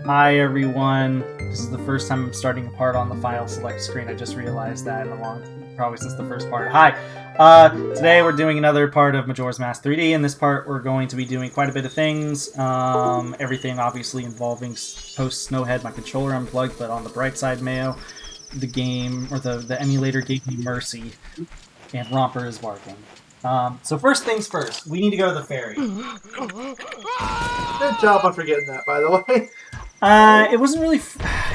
Hi everyone. This is the first time I'm starting a part on the file select screen. I just realized that probably since the first part. Hi. Today we're doing another part of Majora's Mask 3D. In this part, we're going to be doing quite a bit of things. Everything obviously involving post Snowhead. My controller unplugged, but on the bright side, Mayo, the game or the emulator gave me mercy, and Romper is barking. So first things first, we need to go to the ferry. Good job on forgetting that, by the way. It wasn't really...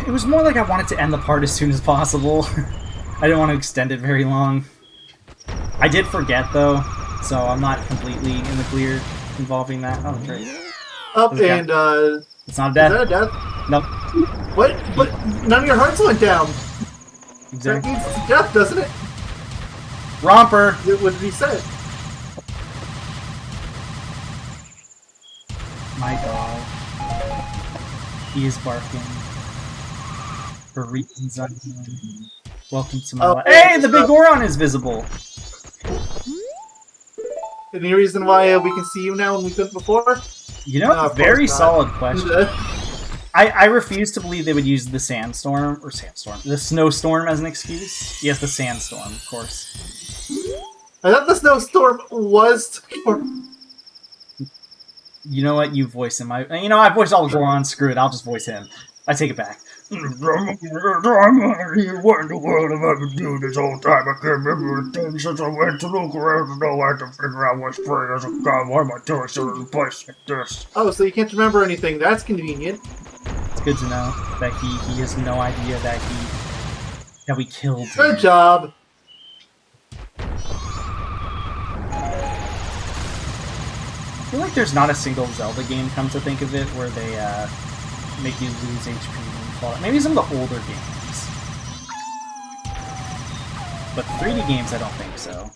It was more like I wanted to end the part as soon as possible. I didn't want to extend it very long. I did forget, though, so I'm not completely in the clear involving that. Oh, great. It's not a death. Is that a death? Nope. What? But none of your hearts went down. Exactly. That means it's a death, doesn't it? Romper! What did he say? My dog. He is barking. For reasons unknown. Welcome to my life. Hey, the big Goron is visible! Any reason why we can see you now and we couldn't before? You know, very solid question. I refuse to believe they would use the the snowstorm as an excuse. Yes, the sandstorm, of course. I thought the snowstorm was... You know what? You voice him. I voiced all Goron. Screw it. I'll just voice him. I take it back. What in the world have I been doing this whole time? I can't remember a thing since I went to look around and know I had to figure out what's free as a god. Why am I doing so in a place like this? Oh, so you can't remember anything. That's convenient. It's good to know that he has no idea that we killed him. Good job. I feel like there's not a single Zelda game, come to think of it, where they make you lose HP when you fall. Maybe some of the older games. But 3D games, I don't think so.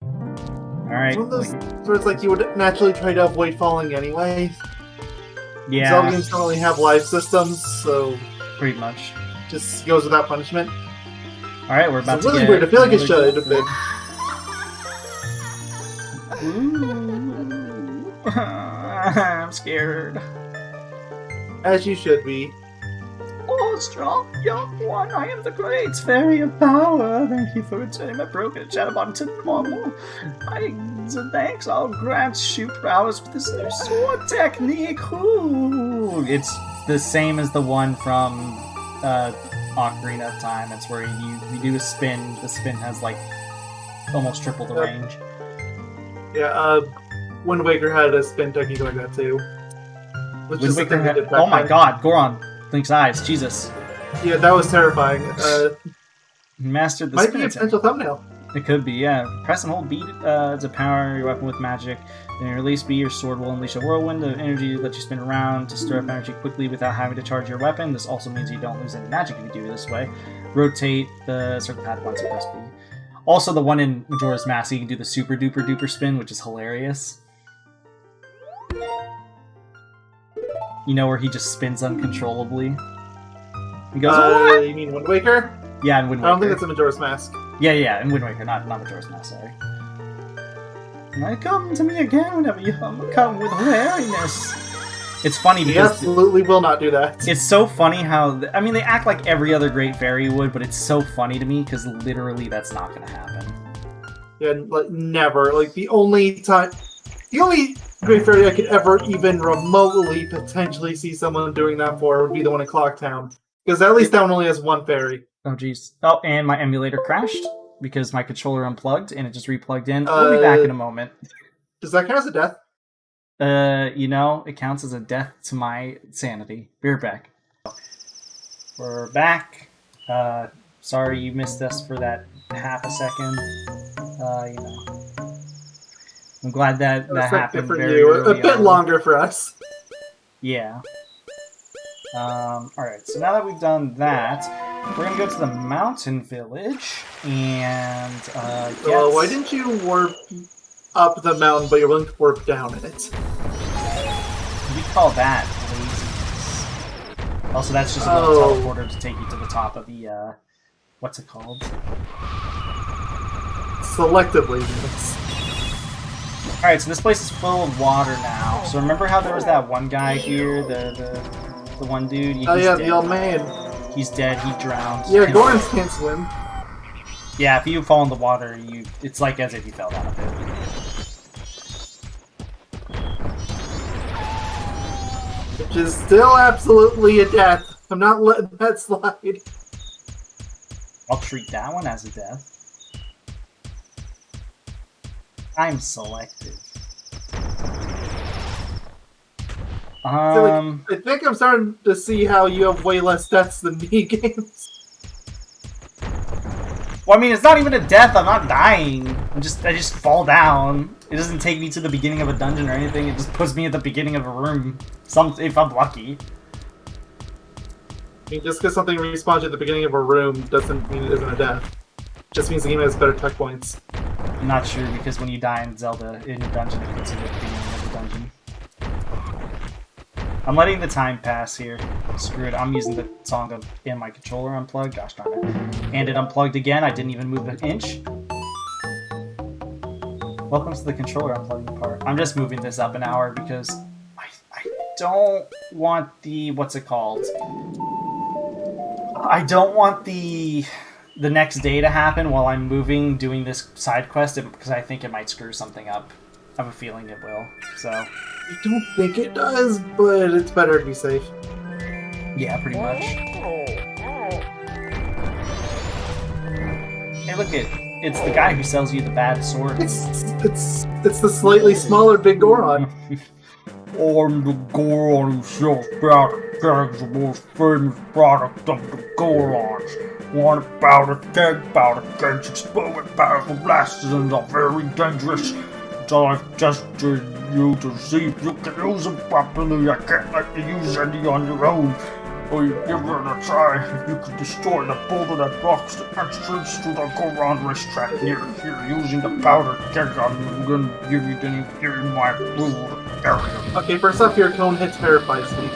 Alright. One of those where it's like you would naturally try to avoid falling anyway. Yeah. Zelda games don't really have life systems, so... Pretty much. Just goes without punishment. Alright, we're about to get... It's really weird. I feel like it should have been. I'm scared. As you should be. Oh, strong young one, I am the great fairy of power. Thank you for returning my broken chatterbot to normal. Thanks, I'll grant you prowess with this new sword technique. Ooh. It's the same as the one from Ocarina of Time. It's where you do a spin. The spin has like almost triple the range. Yeah, Wind Waker had a spin technique like that too. Wind Waker had... Oh my god, Goron! Link's eyes, Jesus. Yeah, that was terrifying. Mastered the might spin be a potential thumbnail. It could be, yeah. Press and hold B to power your weapon with magic. Then you release B, your sword will unleash a whirlwind of energy that lets you spin around to stir up energy quickly without having to charge your weapon. This also means you don't lose any magic if you do it this way. Rotate the circle pad once you press B. Also, the one in Majora's Mask, you can do the super duper duper spin, which is hilarious. You know, where he just spins uncontrollably. He goes, what? You mean Wind Waker? Yeah, in Wind Waker. I don't think it's a Majora's Mask. Yeah, in Wind Waker, not Majora's Mask, sorry. Come to me again whenever you come with wariness. It's funny because... He absolutely will not do that. It's so funny how... I mean, they act like every other great fairy would, but it's so funny to me because literally that's not going to happen. Yeah, like, never. Like, the only great fairy I could ever even remotely potentially see someone doing that for would be the one in Clocktown. Because at least that one only has one fairy. Oh, jeez. Oh, and my emulator crashed because my controller unplugged and it just replugged in. We'll be back in a moment. Does that count as a death? You know, it counts as a death to my sanity. Be right back. We're back. Sorry you missed us for that half a second. You know. I'm glad that happened for very you. early A bit on. longer for us. Yeah. Alright, so now that we've done that, we're gonna go to the mountain village and get... Well, why didn't you warp up the mountain, but you're willing to warp down in it? We call that laziness. Also, that's just a little teleporter to take you to the top of the, what's it called? Selective laziness. Alright, so this place is full of water now. So remember how there was that one guy here, the The one dude. Oh he's yeah, dead. the old man. He's dead. He drowned. Yeah, Gorons can't swim. Yeah, if you fall in the water, it's like as if you fell down a pit. Which is still absolutely a death. I'm not letting that slide. I'll treat that one as a death. I'm selected. I think I'm starting to see how you have way less deaths than me games. Well, I mean, it's not even a death. I'm not dying. I just fall down. It doesn't take me to the beginning of a dungeon or anything. It just puts me at the beginning of a room. If I'm lucky. I mean, just because something respawns at the beginning of a room doesn't mean it isn't a death. It just means the game has better checkpoints. I'm not sure, because when you die in Zelda in a dungeon, it puts you at the beginning of the dungeon. I'm letting the time pass here. Screw it. I'm using the song of "And My Controller Unplugged." Gosh darn it. And it unplugged again. I didn't even move an inch. Welcome to the controller unplugging part. I'm just moving this up an hour because I don't want the... What's it called? I don't want the next day to happen while I'm moving, doing this side quest, because I think it might screw something up. I have a feeling it will, so... I don't think it does, but it's better to be safe. Yeah, pretty much. Hey, look it's the guy who sells you the bad sword. It's the slightly smaller Big Goron. I'm the Goron who sells powder kegs, the most famous product of the Gorons. Want a powder kegs explode powerful blasts and are very dangerous. So I've tested you to see if you can use them properly. I can't let you use any on your own. Or you give it a try. If you can destroy the boulder that blocks the entrance to the Goron racetrack near here using the powder keg, I'm gonna give you my rule area. Okay, first off, your cone hit terrifies me.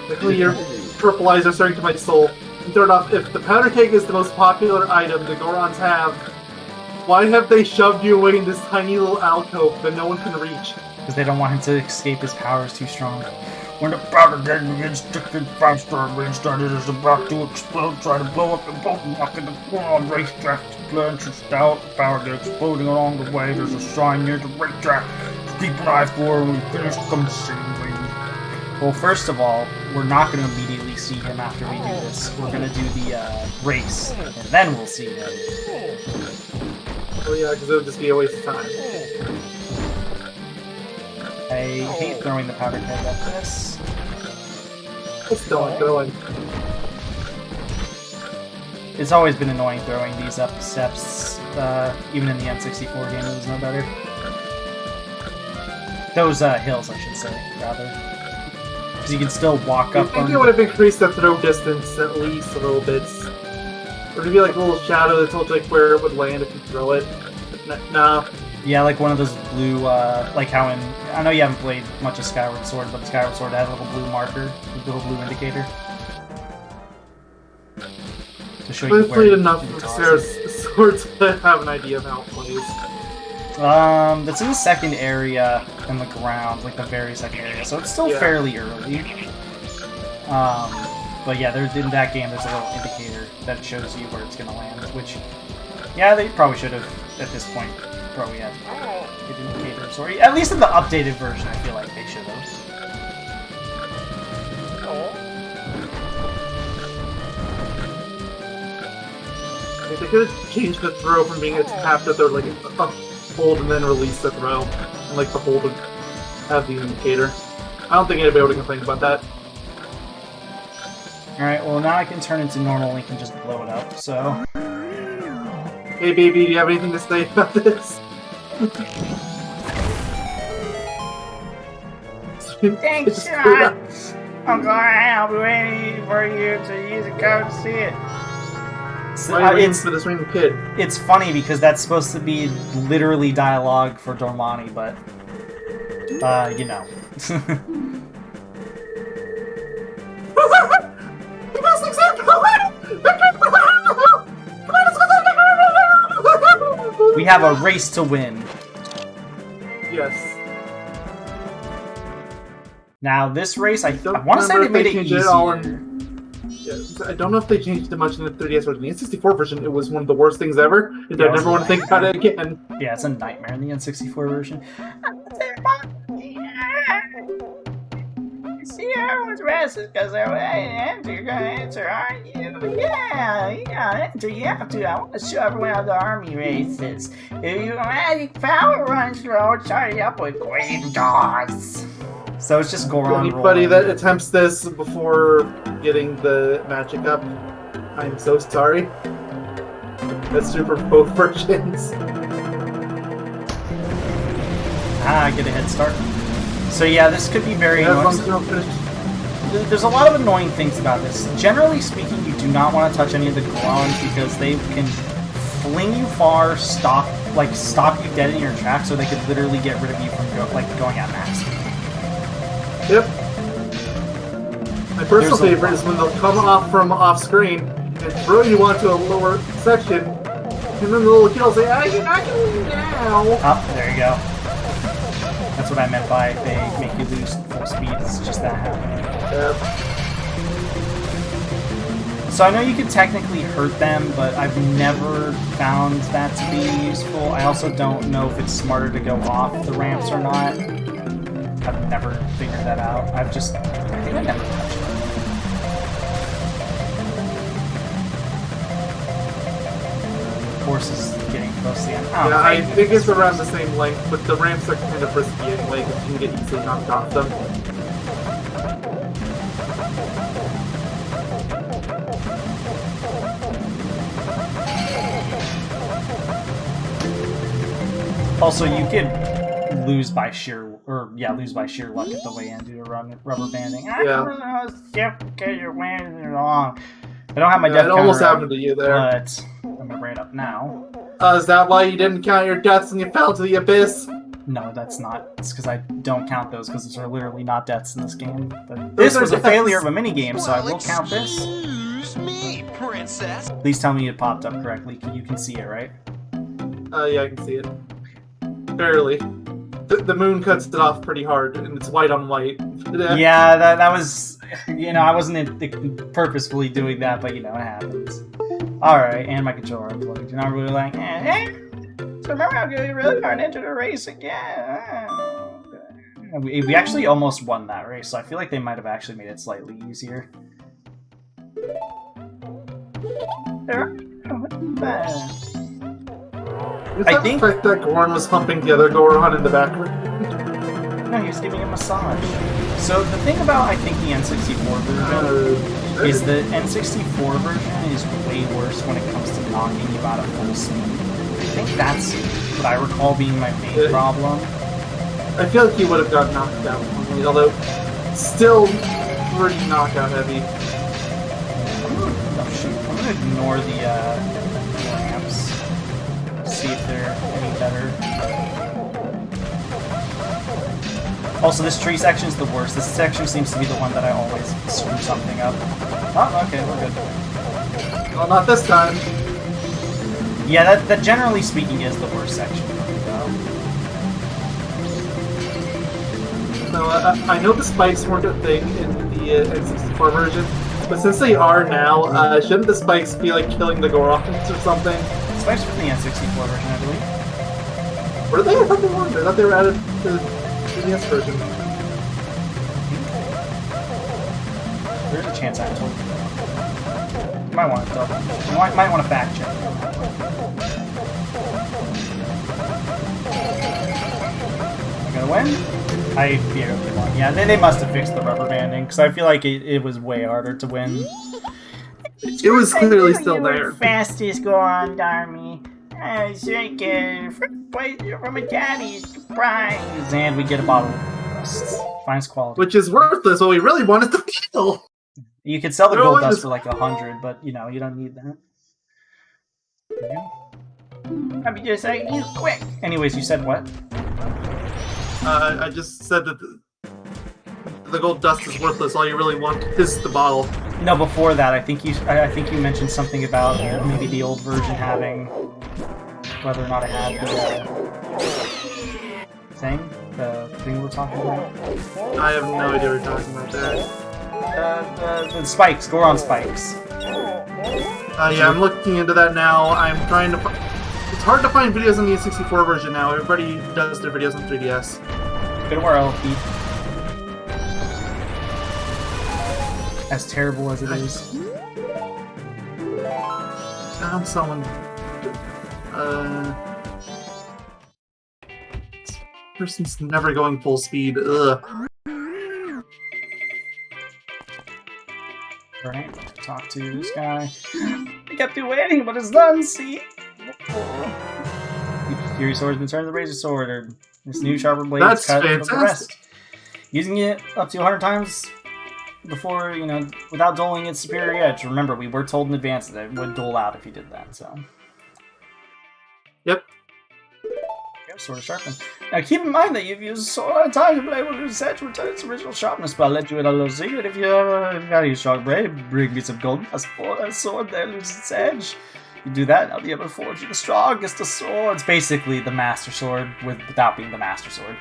Luckily, your purple eyes are starting to my soul. And third off, if the powder keg is the most popular item the Gorons have, why have they shoved you away in this tiny little alcove that no one can reach? Because they don't want him to escape. His power is too strong. When the powder keg begins ticking faster, it means that it is about to explode. Try to blow up the boat and knock in the Goron racetrack. Plunge it out, the powder keg exploding along the way. There's a sign near the racetrack. So keep an eye for it. When we finish, come see me. Well, first of all, we're not going to immediately see him after we do this. We're going to do the race, and then we'll see him. Oh yeah, because it would just be a waste of time. I hate throwing the powder keg at this. It's going. It's always been annoying throwing these up steps. Even in the N64 game, it was no better. Those hills, I should say, rather. Because you can still walk I up think on... it would have increased the throw distance at least a little bit. Or maybe like a little shadow that told you like where it would land if you throw it. But nah. Yeah, like one of those blue, like how in... I know you haven't played much of Skyward Sword, but Skyward Sword has a little blue marker, a little blue indicator. To show you I've where played enough you of toss Sarah's it. Sword to have an idea of how it plays. That's in the second area in the ground, like the very second area, so it's still fairly early. But yeah, in that game, there's a little indicator that shows you where it's gonna land, which, yeah, they probably should have, at this point, probably had indicators, or at least in the updated version, I feel like they should have. Like, they could have changed the throw from being a tap to throw, like a hold and then release the throw, and like the hold would have the indicator. I don't think anybody would complain about that. Alright, well now I can turn into normal Link and just blow it up, so... Hey baby, do you have anything to say about this? Thanks, Sean! I'll be waiting for you to use a code to see it. Why are you waiting for this random kid? It's funny because that's supposed to be literally dialogue for Dormani, but... you know. We have a race to win. Yes. Now this race, I don't want to say they remember if made it changed easier. it all I don't know if they changed it much in the 3DS version. The N64 version, it was one of the worst things ever. And Yeah, I never want to think about it again. Yeah, it's a nightmare in the N64 version. See, everyone's restless because they're enter. You're gonna enter, aren't you? Yeah, enter. You have to. I want to show everyone how the army races. If your magic power runs low, start it up with green dots. So it's just Goron. Anybody that attempts this before getting the magic up, I'm so sorry. That's true for both versions. I get a head start. So yeah, this could be very annoying. There's a lot of annoying things about this. Generally speaking, you do not want to touch any of the Gorons because they can fling you far, stop you dead in your tracks, or they could literally get rid of you from going at max speed. Yep. My personal favorite is when they'll come off from off screen and throw you onto a lower section, and then the little kid will say, I can leave now. Oh, there you go. That's what I meant by they make you lose full speed. It's just that happening. Yep. So I know you could technically hurt them, but I've never found that to be useful. I also don't know if it's smarter to go off the ramps or not. I've never figured that out. I think I never touched it. The course is getting close to the end. Oh, Yeah, I think it's around the same length, but the ramps are kind of risky anyway because you can get easily knocked off them. Also, you could lose by sheer luck at the way in due to rubber banding. Yeah. I don't know, skip because you're wearing it wrong. I don't have my death It counter almost up, happened to you there. but I'm gonna bring it up now. Is that why you didn't count your deaths and you fell to the abyss? No, that's not. It's because I don't count those because those are literally not deaths in this game. But this was a deaths. failure of a minigame, so I will count this. Excuse me, princess. Please tell me it popped up correctly. You can see it, right? Yeah, I can see it. Barely. The moon cuts it off pretty hard, and it's white on white. Yeah, that was... I wasn't purposefully doing that, but, it happens. Alright, and my controller unplugged. And I'm really like, so remember how good we really aren't into the race again? We actually almost won that race, so I feel like they might have actually made it slightly easier. I think the fact that Goron was humping the other Goron in the background. No, he was giving a massage. So the thing about, I think, the N64 version is the N64 version is way worse when it comes to knocking you out of full speed. I think that's what I recall being my main problem. I feel like he would have got knocked out, although still pretty knockout heavy. Oh shoot, I'm gonna ignore the ramps. See if they're any better. Also, this tree section is the worst. This section seems to be the one that I always screw something up. Oh, okay, we're good. Well, not this time. Yeah, that generally speaking is the worst section. So, I know the spikes weren't a thing in the N64 version, but since they are now, shouldn't the spikes be like killing the Gorons or something? Spikes from the N64 version, I believe. Were they? I thought they weren't. I thought they were added to the NES version. There's a chance I told you. You might want to double. You might want to fact check. Am I gonna win? I barely won. Yeah, they must have fixed the rubber banding because I feel like it was way harder to win. It was clearly still there. Fastest Goron army. I think from a daddy's prize. And we get a bottle of dust. Finest quality. Which is worthless, but we really wanted the kill. You could sell the gold dust for like 100, but you don't need that. There you go. Let me just say you quick. Anyways, you said what? I just said that the gold dust is worthless. All you really want is the bottle. No, before that, I think you mentioned something about maybe the old version having whether or not it had the thing. The thing we're talking about? I have no idea what you're talking about there. The spikes, Goron spikes. Yeah, I'm looking into that now. I'm trying to. It's hard to find videos on the N64 version now. Everybody does their videos on 3DS. Good world, Pete. As terrible as it is. Found someone. This person's never going full speed. Ugh. Right, talk to this guy. I kept you waiting, but it's done, see? Your sword's been turned to the razor sword, or this new sharper blade is cut with the rest. Using it up to 100 times before, you know, without dulling its superior edge. Remember, we were told in advance that it would dull out if you did that, so. Yep. Yep, sword is sharpened. Now keep in mind that you've used so lot of time to blade will lose its edge, return its original sharpness, but I'll let you in a little secret. If you gotta use sharp blade, bring me some gold dust for that sword there loses its edge. You do that, I'll be able to forge you the strongest of swords. Basically, the Master Sword without being the Master Sword.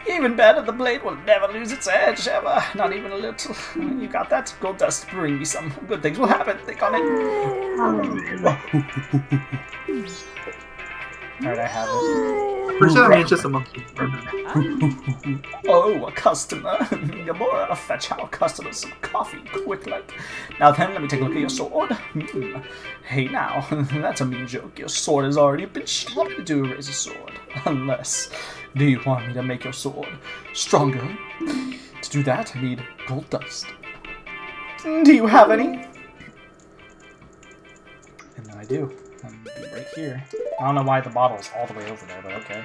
Even better, the blade will never lose its edge, ever. Not even a little. You got that? Gold dust, bring me some. Good things will happen. Think on it. Alright, I have it. Pretty sure that means just a monkey. Oh, a customer. Gamora, fetch our customer some coffee, quick like. Now then, let me take a look at your sword. Hey now, that's a mean joke. Your sword has already been sharpened to a razor sword. Unless, do you want me to make your sword stronger? To do that, I need gold dust. Do you have any? And then I do. I'm gonna be right here. I don't know why the bottle's all the way over there, but okay.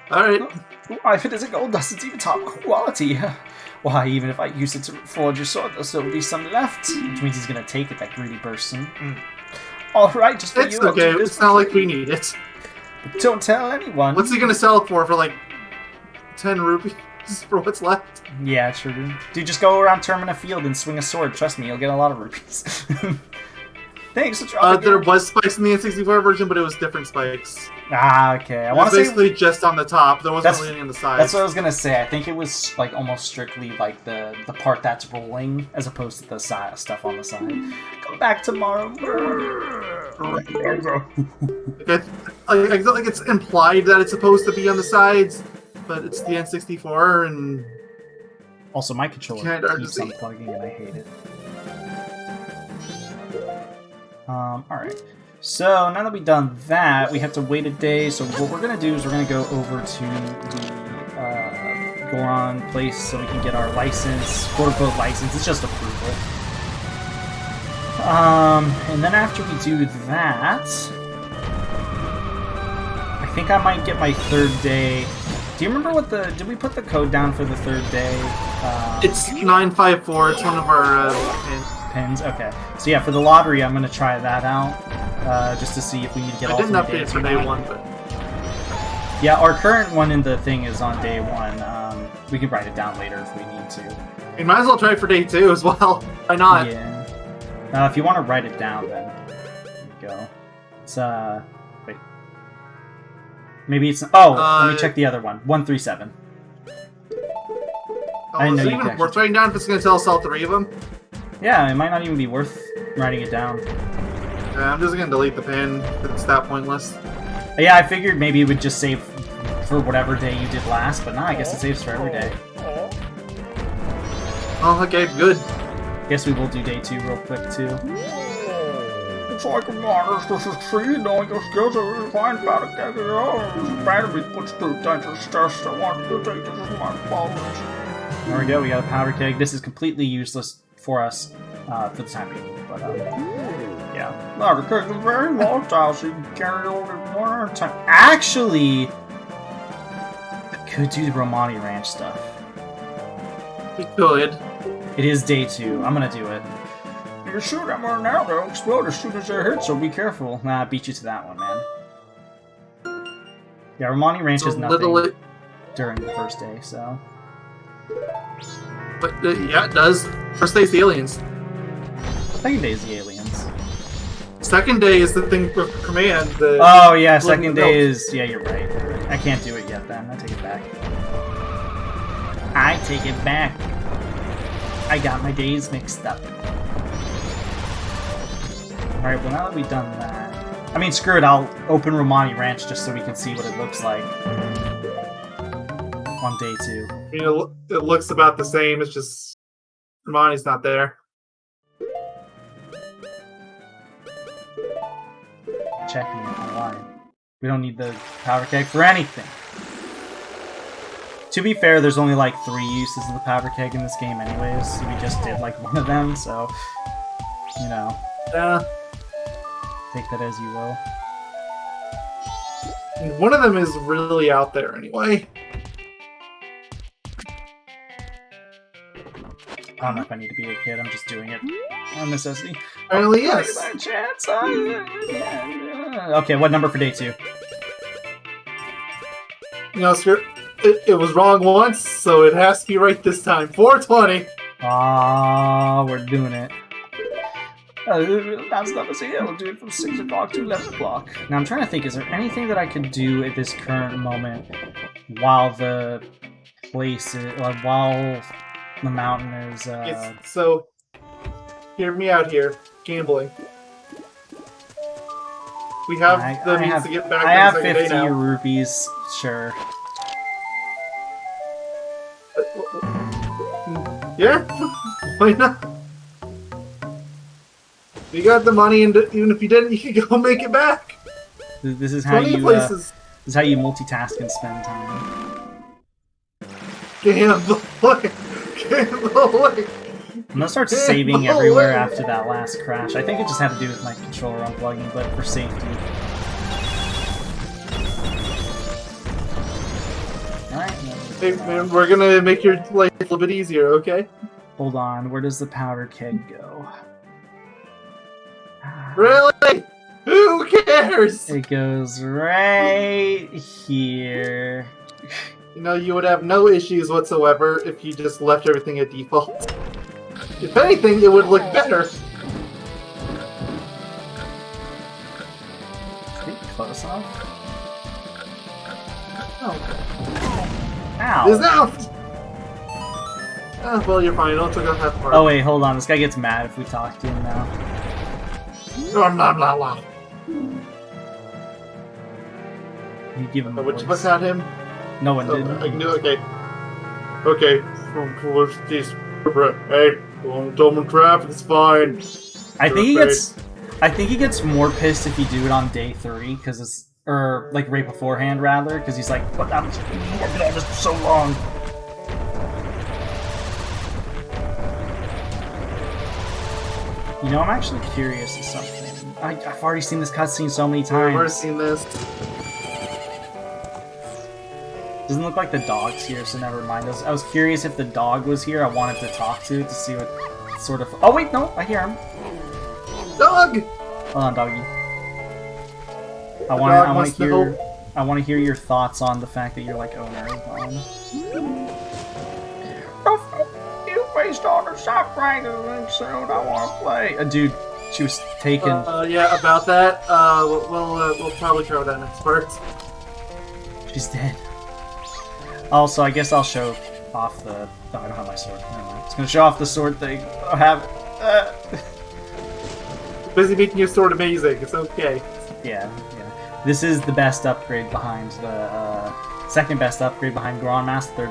Alright. Why, if it isn't gold dust, it's even top quality. Why, even if I use it to forge your sword, there'll still be some left. Which means he's gonna take it, that greedy person. Alright, just for It's you. okay, it's not like we need it. But don't tell anyone. What's he gonna sell it for like 10 rupees for what's left? Yeah, true. Dude, just go around Termina Field and swing a sword. Trust me, you'll get a lot of rupees. Thanks for dropping There was spikes in the N64 version, but it was different spikes. Ah, okay. I It want was to say basically just on the top. There wasn't really any on the sides. that's what I was gonna say. I think it was like almost strictly like the part that's rolling, as opposed to the stuff on the side. Come back tomorrow. I feel like it's implied that it's supposed to be on the sides, but it's the N64, and Also, my controller Kinda hard to keeps see. unplugging, and I hate it. Alright. So, now that we've done that, we have to wait a day. So what we're going to do is we're going to go over to the Goron place so we can get our license, quote-unquote license. It's just approval. And then after we do that, I think I might get my third day. Do you remember what did we put the code down for the third day? it's 954. It's one of our Pins. Okay. So yeah, for the lottery, I'm gonna try that out, just to see if we need to get all 3 I didn't update days it for or day not. 1, but Yeah, our current one in the thing is on day 1. We can write it down later if we need to. we might as well try it for day 2 as well. Why not? Yeah. If you want to write it down, then there you go. It's wait. Maybe it's let me check the other one. 137. I know is you it even can worth writing down if it's going to tell us all 3 of them? Yeah, it might not even be worth writing it down. Yeah, I'm just going to delete the pin if it's that pointless. Yeah, I figured maybe it would just save for whatever day you did last, but nah, I guess it saves for every day. Oh, okay, good. Guess we will do day 2 real quick too. It's like a monster succeed, knowing your skills are really fine about it. This battery puts through dangerous tests. I want you to take this as my fault. There we go, we got a powder keg. This is completely useless for us for the time being, but yeah. Powder keg is very volatile, so you can carry only one at a time. Actually, I could do the Romani Ranch stuff. We could. It is day 2. I'm gonna do it. You shoot them right now, they'll explode as soon as they're hit, So be careful. Nah, I beat you to that one, man. Yeah, Romani Ranch It's is a nothing little... during the first day, so. But, yeah, it does. First day's the aliens. Second day is the aliens. Second day is the thing with command. Oh yeah, Blood second and day milk. is... Yeah, you're right. I can't do it yet then. I take it back. I take it back. I got my days mixed up. Alright, well now that we've done that... I mean, screw it, I'll open Romani Ranch just so we can see what it looks like. On day 2. You know, it looks about the same, it's just... Romani's not there. Check me online. We don't need the powder keg for anything. To be fair, there's only like 3 uses of the powder keg in this game anyways. We just did like one of them, so... You know. Yeah. Take that as you will. One of them is really out there anyway. I don't know if I need to be a kid, I'm just doing it on necessity. Apparently, yes. Chance. Okay, what number for day 2? You know, it was wrong once, so it has to be right this time. 420. Ah, we're doing it. That's not to say we'll do it from 6 o'clock to 11 o'clock. Now I'm trying to think, is there anything that I could do at this current moment while the place is, while the mountain is, So, hear me out here. Gambling. We have the means to get back I have on the second 50 day now. rupees, sure. Yeah? Why not? You got the money, and even if you didn't, you could go make it back. This is how you, places. this is how you multitask and spend time. Gambling. Gambling. I'm gonna start saving everywhere after that last crash. I think it just had to do with my controller unplugging, but for safety. Alright. Hey, man, we're gonna make your life a little bit easier, okay? Hold on, where does the powder keg go? Really? Who cares? It goes right here. You know, you would have no issues whatsoever if you just left everything at default. If anything, it would look better. Close enough. Oh. Ow. It's out! Oh, well, you're fine. Don't take off half part. Oh wait, hold on. This guy gets mad if we talk to him now. Blah, blah, blah, blah. You give him a Which voice. was not him? No one Oh, did. I can do it. Okay. Okay. Hey, don't traffic. It's fine. I think he gets more pissed if you do it on day 3 because it's like right beforehand rather because he's like, what? I've been working on this for so long. You know, I'm actually curious of something. I've already seen this cutscene so many I've already times. seen this. Doesn't look like the dog's here, so never mind. I was curious if the dog was here. I wanted to talk to it to see what sort of. Oh wait, no, I hear him. Dog! Hold on, doggy. I want to hear your thoughts on the fact that you're like owner of mine. You based on a shop ranking and said I want to play. Dude, she was taken. Yeah, about that. We'll probably cover that next part. She's dead. Also, I guess I'll show off the. Oh, I don't have my sword. Never mind. It's gonna show off the sword thing. I have it. Busy making your sword amazing. It's okay. Yeah. This is the best upgrade behind the second best upgrade behind Grandmaster,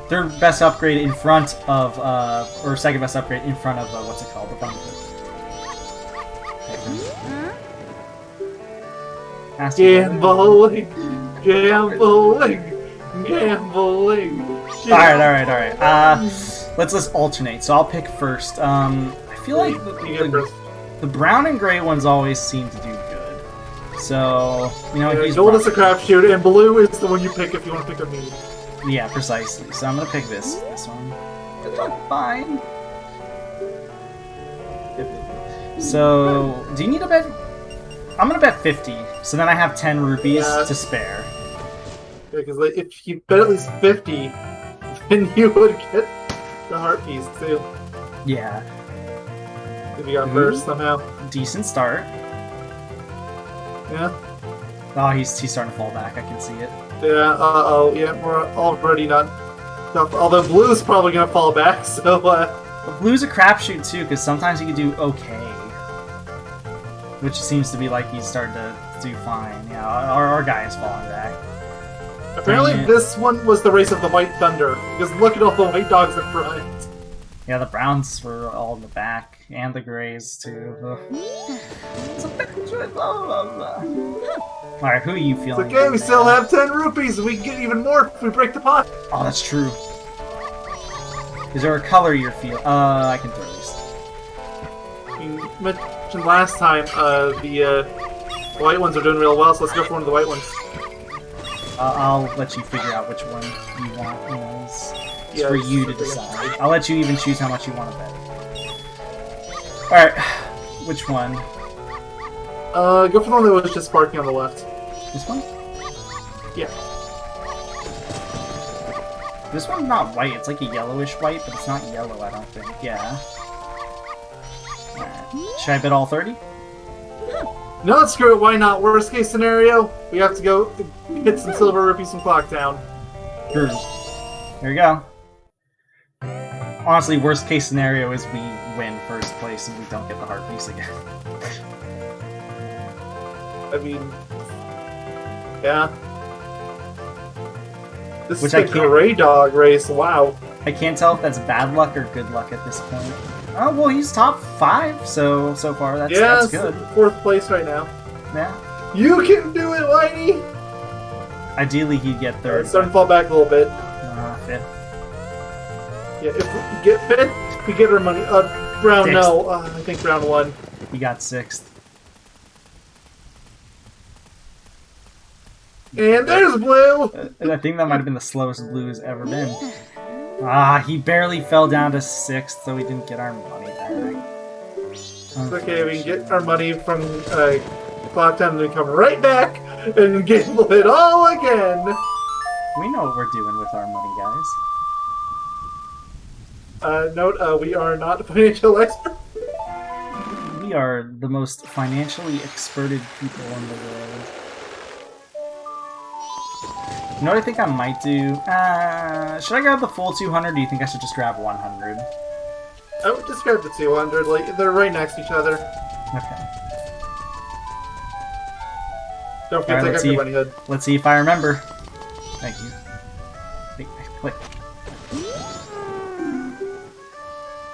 third best upgrade in front of or second best upgrade in front of what's it called? The Gambling. Alright. Let's alternate. So I'll pick first. I feel like the brown and gray ones always seem to do good. So, you know, he's gold is a crapshoot, and blue is the one you pick if you want to pick a meme. Yeah, precisely. So I'm gonna pick this one. It's not fine. So, do you need a bet? I'm gonna bet 50. So then I have 10 rupees to spare. Because if you bet at least 50, then you would get the heart piece too. Yeah. If you got first somehow. Decent start. Yeah. Oh, he's starting to fall back. I can see it. Yeah, uh-oh. Yeah, we're already not... Although Blue's probably gonna fall back, so, But Blue's a crapshoot, too, because sometimes he can do okay. Which seems to be like he's starting to do fine. Yeah, our guy is falling back. Apparently this one was the race of the White Thunder, because look at all the white dogs in front. Yeah, the Browns were all in the back, and the Grays, too. Alright, who are you It's feeling? okay, we still have 10 rupees, and we can get even more if we break the pot. Oh, that's true. Is there a color you're feeling? I can throw these. You mentioned last time, the white ones are doing real well, so let's go for one of the white ones. I'll let you figure out which one you want. It's Yeah, for you to decide. I'll let you even choose how much you want to bet. Alright, which one? Go for the one that was just sparking on the left. This one? Yeah. This one's not white, it's like a yellowish white, but it's not yellow, I don't think. Yeah. Alright. Should I bet all 30? No, screw it, why not? Worst case scenario, we have to go hit some silver rupees from Clocktown. Sure. There you go. Honestly, worst case scenario is we win first place and we don't get the heart piece again. I mean... Yeah. This Which is I a can't- gray dog race, wow. I can't tell if that's bad luck or good luck at this point. Oh, well, he's top 5, so far that's good. 4th place right now. Yeah. You can do it, Whitey! Ideally, he'd get 3rd. It's starting to fall back a little bit. 5th. Yeah, if we get 5th, we get our money. Brown, 6th. no. I think Brown won. He got 6th. And there's Blue! I think that might have been the slowest Blue's ever been. Ah, he barely fell down to 6th, so we didn't get our money back. It's okay, we can get our money from Clocktown and we come right back and gamble it all again! We know what we're doing with our money, guys. Note, we are not financial experts. We are the most financially experted people in the world. You know what I think I might do? Should I grab the full 200, or do you think I should just grab 100? I would just grab the 200, like, they're right next to each other. Okay. Don't forget to take out your money hood. Let's see if I remember. Thank you. Wait, click.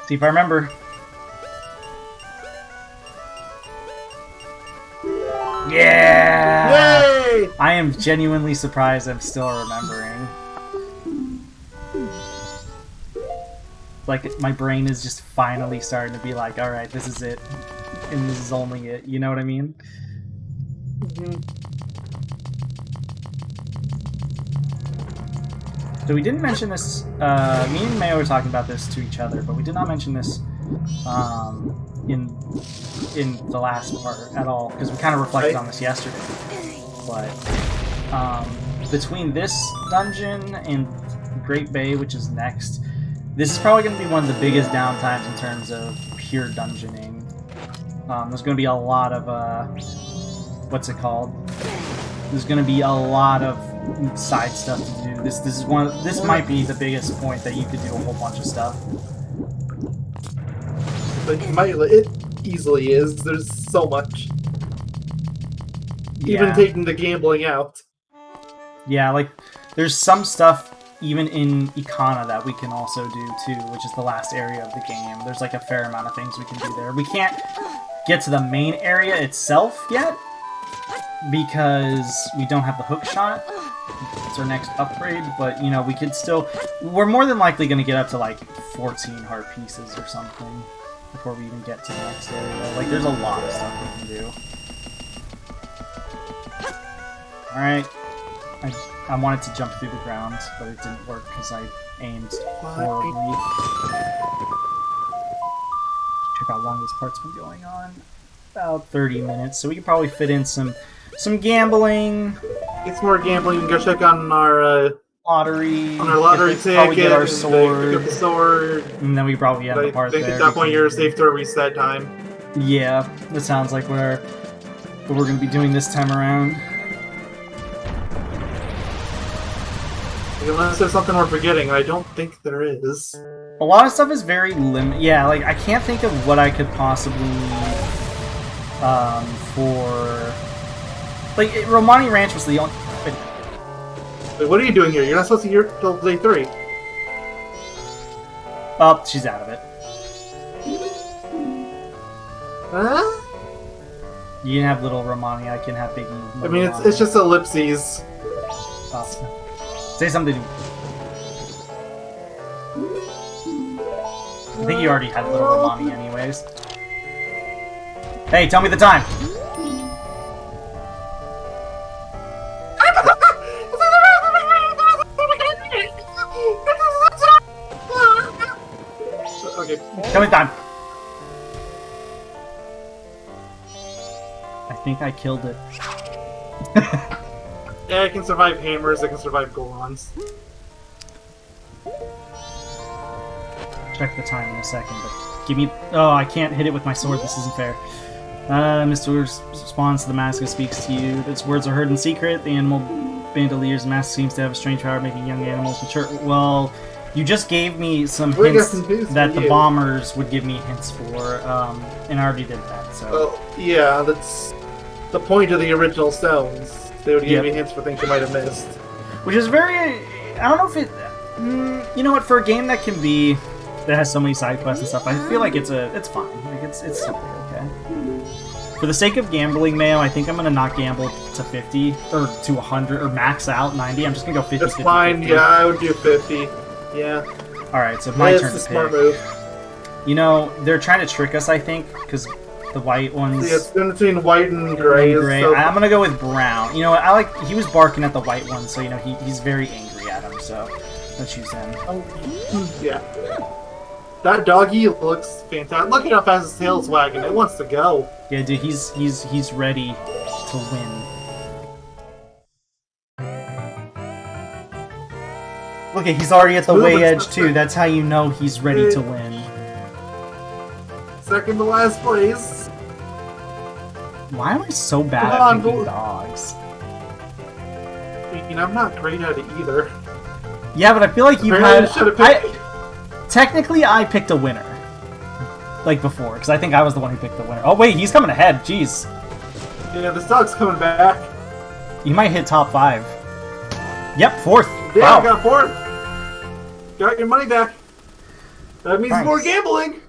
See if I remember. Yeah! Yay! I am genuinely surprised I'm still remembering. Like, my brain is just finally starting to be like, alright, this is it. And this is only it. You know what I mean? So we didn't mention this, me and Mayo were talking about this to each other, but we did not mention this in the last part at all, because we kind of reflected on this yesterday. But between this dungeon and Great Bay, which is next, this is probably going to be one of the biggest downtimes in terms of pure dungeoning. There's going to be a lot of, what's it called? There's going to be a lot of side stuff to do. This might be the biggest point that you could do a whole bunch of stuff. But it easily is. There's so much. Yeah. Even taking the gambling out. Yeah, like, there's some stuff even in Ikana that we can also do too, which is the last area of the game. There's like a fair amount of things we can do there. We can't get to the main area itself yet, because we don't have the hook shot. It's our next upgrade, but, you know, we could still... We're more than likely going to get up to, like, 14 heart pieces or something before we even get to the next area. Like, there's a lot of stuff we can do. Alright. I wanted to jump through the ground, but it didn't work because I aimed horribly. Check out how long this part's been going on. About 30 minutes, so we could probably fit in some gambling. Get some more gambling. We can go check on our lottery. on our lottery ticket. Probably get our and sword. pick up the sword. And then we probably end the part I think there. at that point you're safe to reset time. Yeah, that sounds like what we're going to be doing this time around. Unless there's something we're forgetting, and I don't think there is. A lot of stuff is very limited. Yeah, like, I can't think of what I could possibly need for... Like, Romani Ranch was the only... Wait, what are you doing here? You're not supposed to be here till day 3. Oh, she's out of it. Huh? You can have little Romani, I can have Biggie. I mean, it's just ellipses. Oh. Say something. I think you already had little Romani anyways. Hey, tell me the time! Okay. Tell me the time! I think I killed it. Yeah, I can survive hammers, I can survive Gorons. Check the time in a second, but give me... Oh, I can't hit it with my sword, this isn't fair. Mr. responds to the mask and speaks to you. Its words are heard in secret. The animal bandelier's mask seems to have a strange power making young animals mature. Well, you just gave me some hints that the bombers would give me hints for, and I already did that, so... Well, yeah, that's the point of the original stones. They would give me hints for things you might have missed. Which is very... I don't know if it... you know what, for a game that can be... that has so many side quests and stuff, I feel like it's fine. Like, it's simply okay. For the sake of gambling, Mayo, I think I'm gonna not gamble to 50, or to 100, or max out 90. I'm just gonna go 50, That's 50, fine, 50. yeah, I would do 50. Yeah. Alright, so my turn It's to a smart pick. move. You know, they're trying to trick us, I think, because the white ones... Yeah, it's in between white and gray. and gray. So... I'm gonna go with brown. You know what, I like... He was barking at the white one, so, you know, he's very angry at him, so let's choose him. Oh, yeah. That doggy looks fantastic. Look at how fast his tail's wagging. It wants to go. Yeah, dude, he's ready to win. Look, he's already at the way edge too. That's how you know he's ready to win. Second to last place. Why am I so bad Come at on, picking go- dogs? You know, I'm not great at it either. Yeah, but I feel like you've Apparently had. I should've picked- Technically, I picked a winner. Like before, because I think I was the one who picked the winner. Oh wait, he's coming ahead. Jeez, Yeah, this dog's coming back. you might hit top 5. Yep, 4th. Yeah, I Wow. got 4th. Got your money back. That means Nice. more gambling.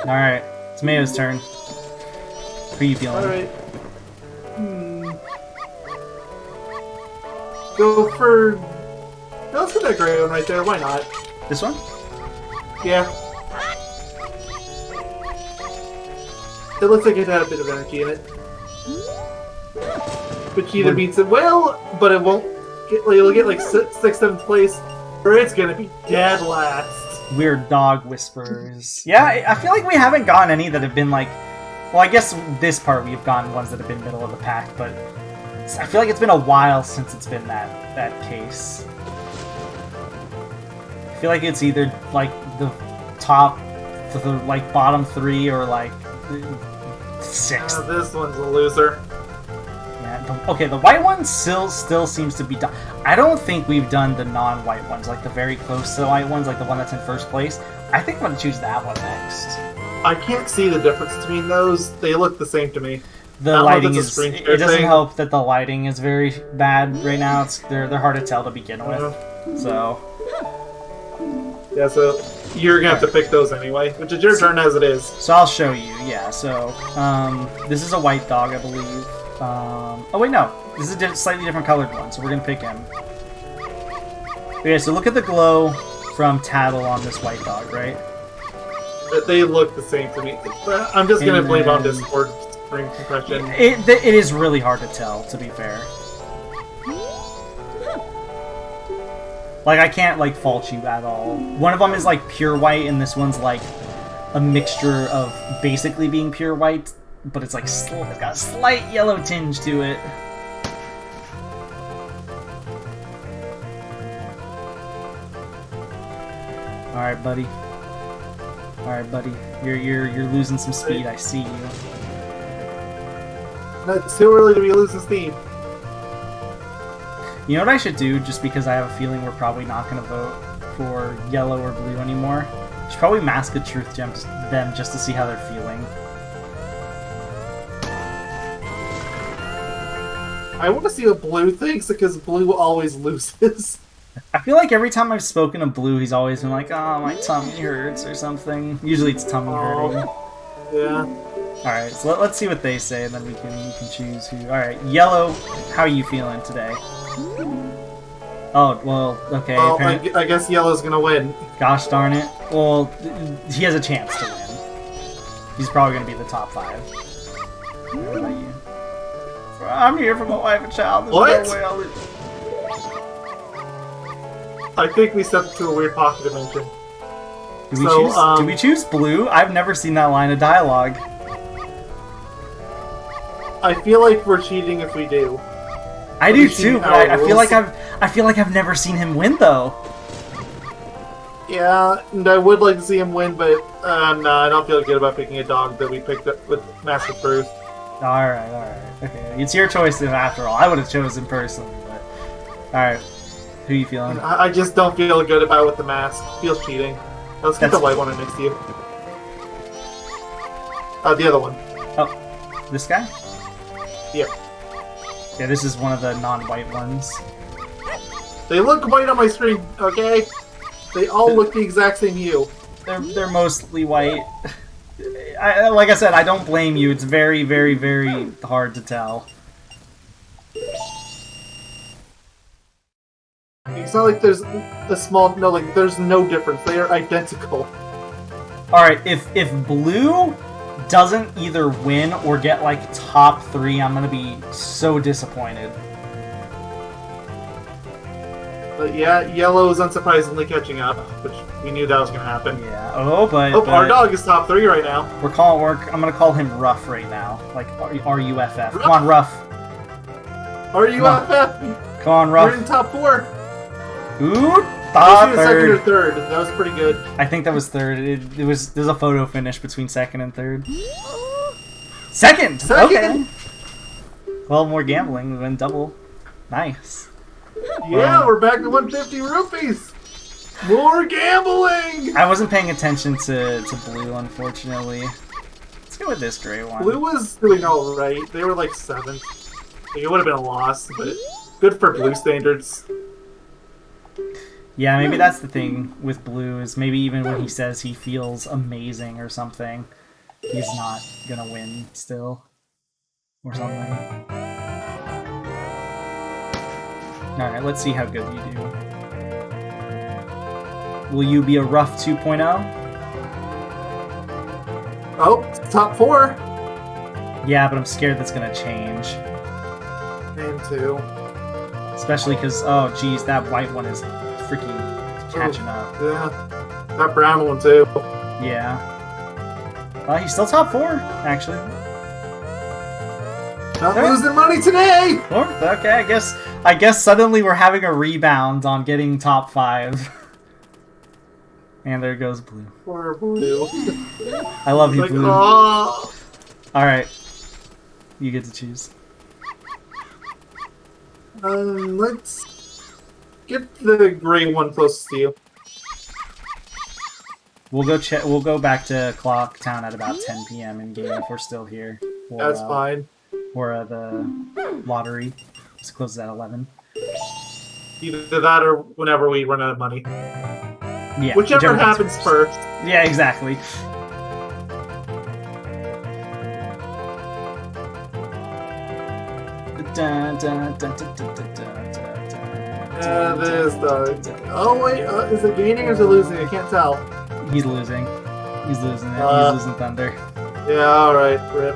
All right, it's Mayo's turn. How are you feeling? Alright. Go for... No, let's get that gray one right there. Why not? This one? Yeah. It looks like it had a bit of energy in it. Which either means it will, but it won't get... It'll get like 6th, 7th place, or it's gonna be dead last. Weird dog whispers. Yeah, I feel like we haven't gotten any that have been like... Well, I guess this part we've gotten ones that have been middle of the pack, but I feel like it's been a while since it's been that case. I feel like it's either like the top, the like bottom 3 or like 6th. This one's a loser. Yeah. Okay, the white one still seems to be done. I don't think we've done the non-white ones, like the very close to the white ones, like the one that's in first place. I think I'm gonna choose that one next. I can't see the difference between those. They look the same to me. The I don't know if lighting that's a is. screen It share doesn't thing. help that the lighting is very bad right now. They're hard to tell to begin with. So Yeah, so you're gonna have to pick those anyway, which is your turn as it is. I'll show you. Yeah. So this is a white dog, I believe. Oh wait, no. This is a slightly different colored one, so we're gonna pick him. Okay, so look at the glow from Tattle on this white dog, right? They look the same to me. I'm just gonna And blame on then- Discord screen compression. It is really hard to tell, to be fair. Like, I can't, like, fault you at all. One of them is, like, pure white, and this one's, like, a mixture of basically being pure white, but it's, like, it's got a slight yellow tinge to it. Alright, buddy. Alright, buddy. You're losing some speed, I see you. It's too early to be losing steam. You know what I should do, just because I have a feeling we're probably not going to vote for yellow or blue anymore? I should probably mask a truth gem to them just to see how they're feeling. I want to see what Blue thinks, because Blue always loses. I feel like every time I've spoken to Blue, he's always been like, oh, my tummy hurts or something. Usually it's tummy hurting. Yeah. Alright, so let's see what they say, and then we can choose who. Alright, yellow, how are you feeling today? Oh, well, okay. Well, I guess Yellow's gonna win. Gosh darn it. Well, he has a chance to win. He's probably going to be the top 5. What about you? I'm here for my wife and child. There's What? no way I'll lose. I think we stepped into a weird pocket dimension. Do we choose blue? I've never seen that line of dialogue. I feel like we're cheating if we do. I do too, but I feel like I've never seen him win though. Yeah, and I would like to see him win, but no, I don't feel good about picking a dog that we picked up with Master Truth. Alright. Okay. It's your choice after all. I would have chosen personally, but alright. Who are you feeling? I just don't feel good about it with the mask. Feels cheating. Let's get the white one next to you. The other one. Oh, this guy? Yeah. Yeah, this is one of the non-white ones. They look white on my screen, okay? They all look the exact same hue. They're mostly white. Like I said, I don't blame you. It's very, very, very hard to tell. It's not like there's a small... No, like, there's no difference. They are identical. Alright, if blue doesn't either win or get, like, top 3, I'm gonna be so disappointed. But yeah, yellow is unsurprisingly catching up, which we knew that was going to happen. Yeah. Oh, but our dog is top 3 right now. I'm gonna call him Ruff right now. Like, R-U-F-F. Come on, Ruff. R-U-F-F. Come on, Ruff. You're in top 4. Ooh, Second or third. third. That was pretty good. I think that was third. There's a photo finish between second and third. Second! Okay. Well, more gambling. We win double. Nice. Yeah, we're back to 150 rupees. More gambling. I wasn't paying attention to blue, unfortunately. Let's go with this gray one. Blue was doing all right. They were like 7th. Like, it would have been a loss, but good for blue standards. Yeah, maybe that's the thing with blue, is maybe even when he says he feels amazing or something, he's not gonna win still. Or something. Alright, let's see how good you do. Will you be a rough 2.0? Oh, top 4. Yeah, but I'm scared that's gonna change. And 2. Especially because, oh geez, that white one is freaking catching up. Yeah. That brown one too. Yeah. He's still top 4, actually. Not losing money today! Fourth? Okay, I guess suddenly we're having a rebound on getting top 5. And there goes blue. Poor blue. I love you, Like, blue. oh. Alright. You get to choose. Let's get the gray one closest to you. We'll go back to Clock Town at about 10 p.m. in game if we're still here. Or, That's fine. Or the lottery. It closes at 11. Either that or whenever we run out of money. Yeah. Whichever happens first. Yeah, exactly. This dog. Oh wait, is it gaining or is it losing? I can't tell. He's losing. He's losing it. He's losing Thunder. Yeah, alright, rip.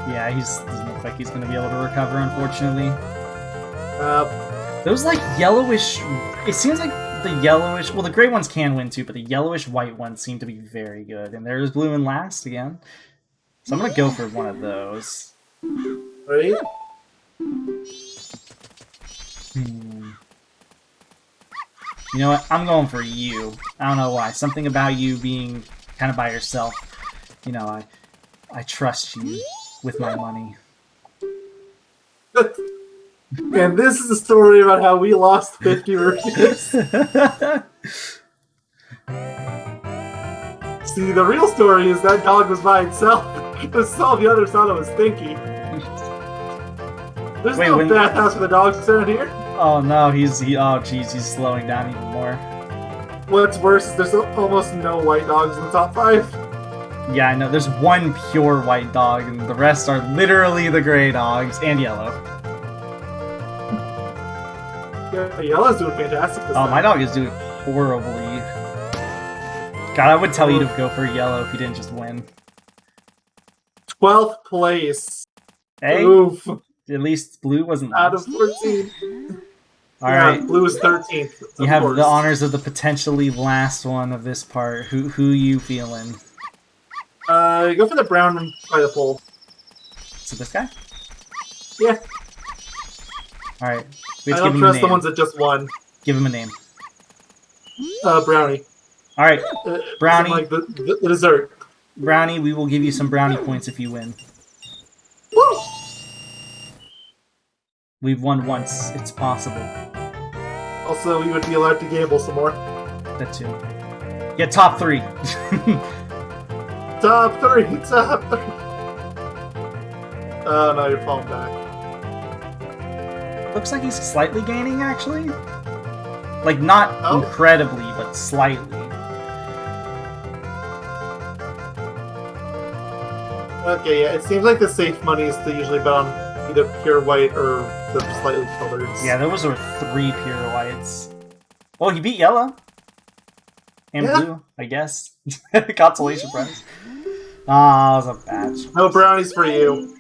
Yeah, he doesn't look like he's going to be able to recover, unfortunately. Uh, Those, like, yellowish... It seems like the yellowish... Well, the gray ones can win, too, but the yellowish-white ones seem to be very good. And there's blue in last again. So I'm going to go for one of those. right? You know what? I'm going for you. I don't know why. Something about you being kind of by yourself. I trust you with my money. chocolate. And this is a story about how we lost 50 rupees. See, the real story is that dog was by itself. Because all the others thought it was stinky. There's Wait, no bathhouse for the dogs around here. Oh no, he's slowing down even more. What's worse is there's almost no white dogs in the top 5. Yeah, I know. There's one pure white dog, and the rest are literally the gray dogs and yellow. Yeah, Yellow's doing fantastic this Oh, time. my dog is doing horribly. God, I would tell you to go for yellow if you didn't just win. 12th place. Hey, Oof. at least blue wasn't Out of last. 14. All yeah, right, blue is 13th. you have the honors of the potentially last one of this part. Who you feeling? Go for the brown by the pole. So this guy? Yeah. All right, I we have to give don't him a trust the name. ones that just won. Give him a name. Brownie. All right, Brownie. Like the dessert. Brownie. We will give you some brownie points if you win. Woo! We've won once. It's possible. Also, we would be allowed to gamble some more. That too. Yeah, top 3. Top 3! Top 3! Oh no, you're falling back. Looks like he's slightly gaining, actually. Like, not incredibly, but slightly. Okay, yeah, it seems like the safe money is to usually bet on either pure white or the slightly colored. Yeah, those are 3 pure whites. Well, he beat yellow. And Yeah. blue, I guess. Consolation prize. Ah, that was a badge. No brownies for you.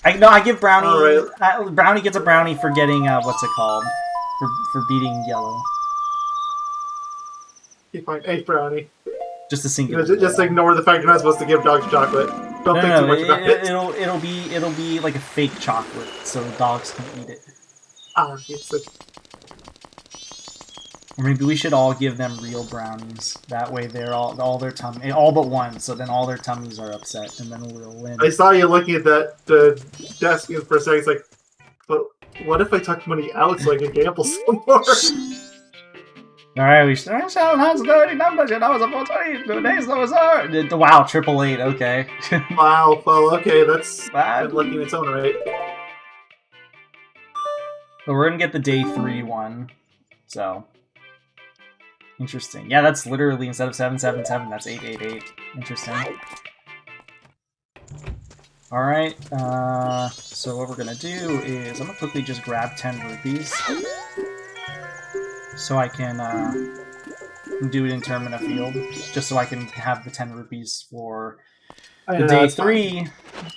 I give Brownie... Alright. Brownie gets a brownie for getting, what's it called? For beating yellow. You find a brownie. Just a single. Just ignore the fact you're not supposed to give dogs chocolate. Don't think too much about it. It'll be like a fake chocolate, so dogs can eat it. Ah, it's like... Or maybe we should all give them real brownies. That way they're all their tummy, all but one. So then all their tummies are upset, and then we'll win. I saw you looking at that desk for a second. It's like, but what if I took money out so I could gamble some more? All right, we shall have dirty numbers. You know, it's a 420. 2 days, those are. Wow, 888. Okay. Wow. Well, okay, that's Bad. lucky in its own right. So we're gonna get the day 3 one. So interesting. Yeah, that's literally instead of 777, that's 888. Interesting. All right. So what we're gonna do is I'm gonna quickly just grab 10 rupees, so I can do it in Termina Field, just so I can have the 10 rupees for the day 3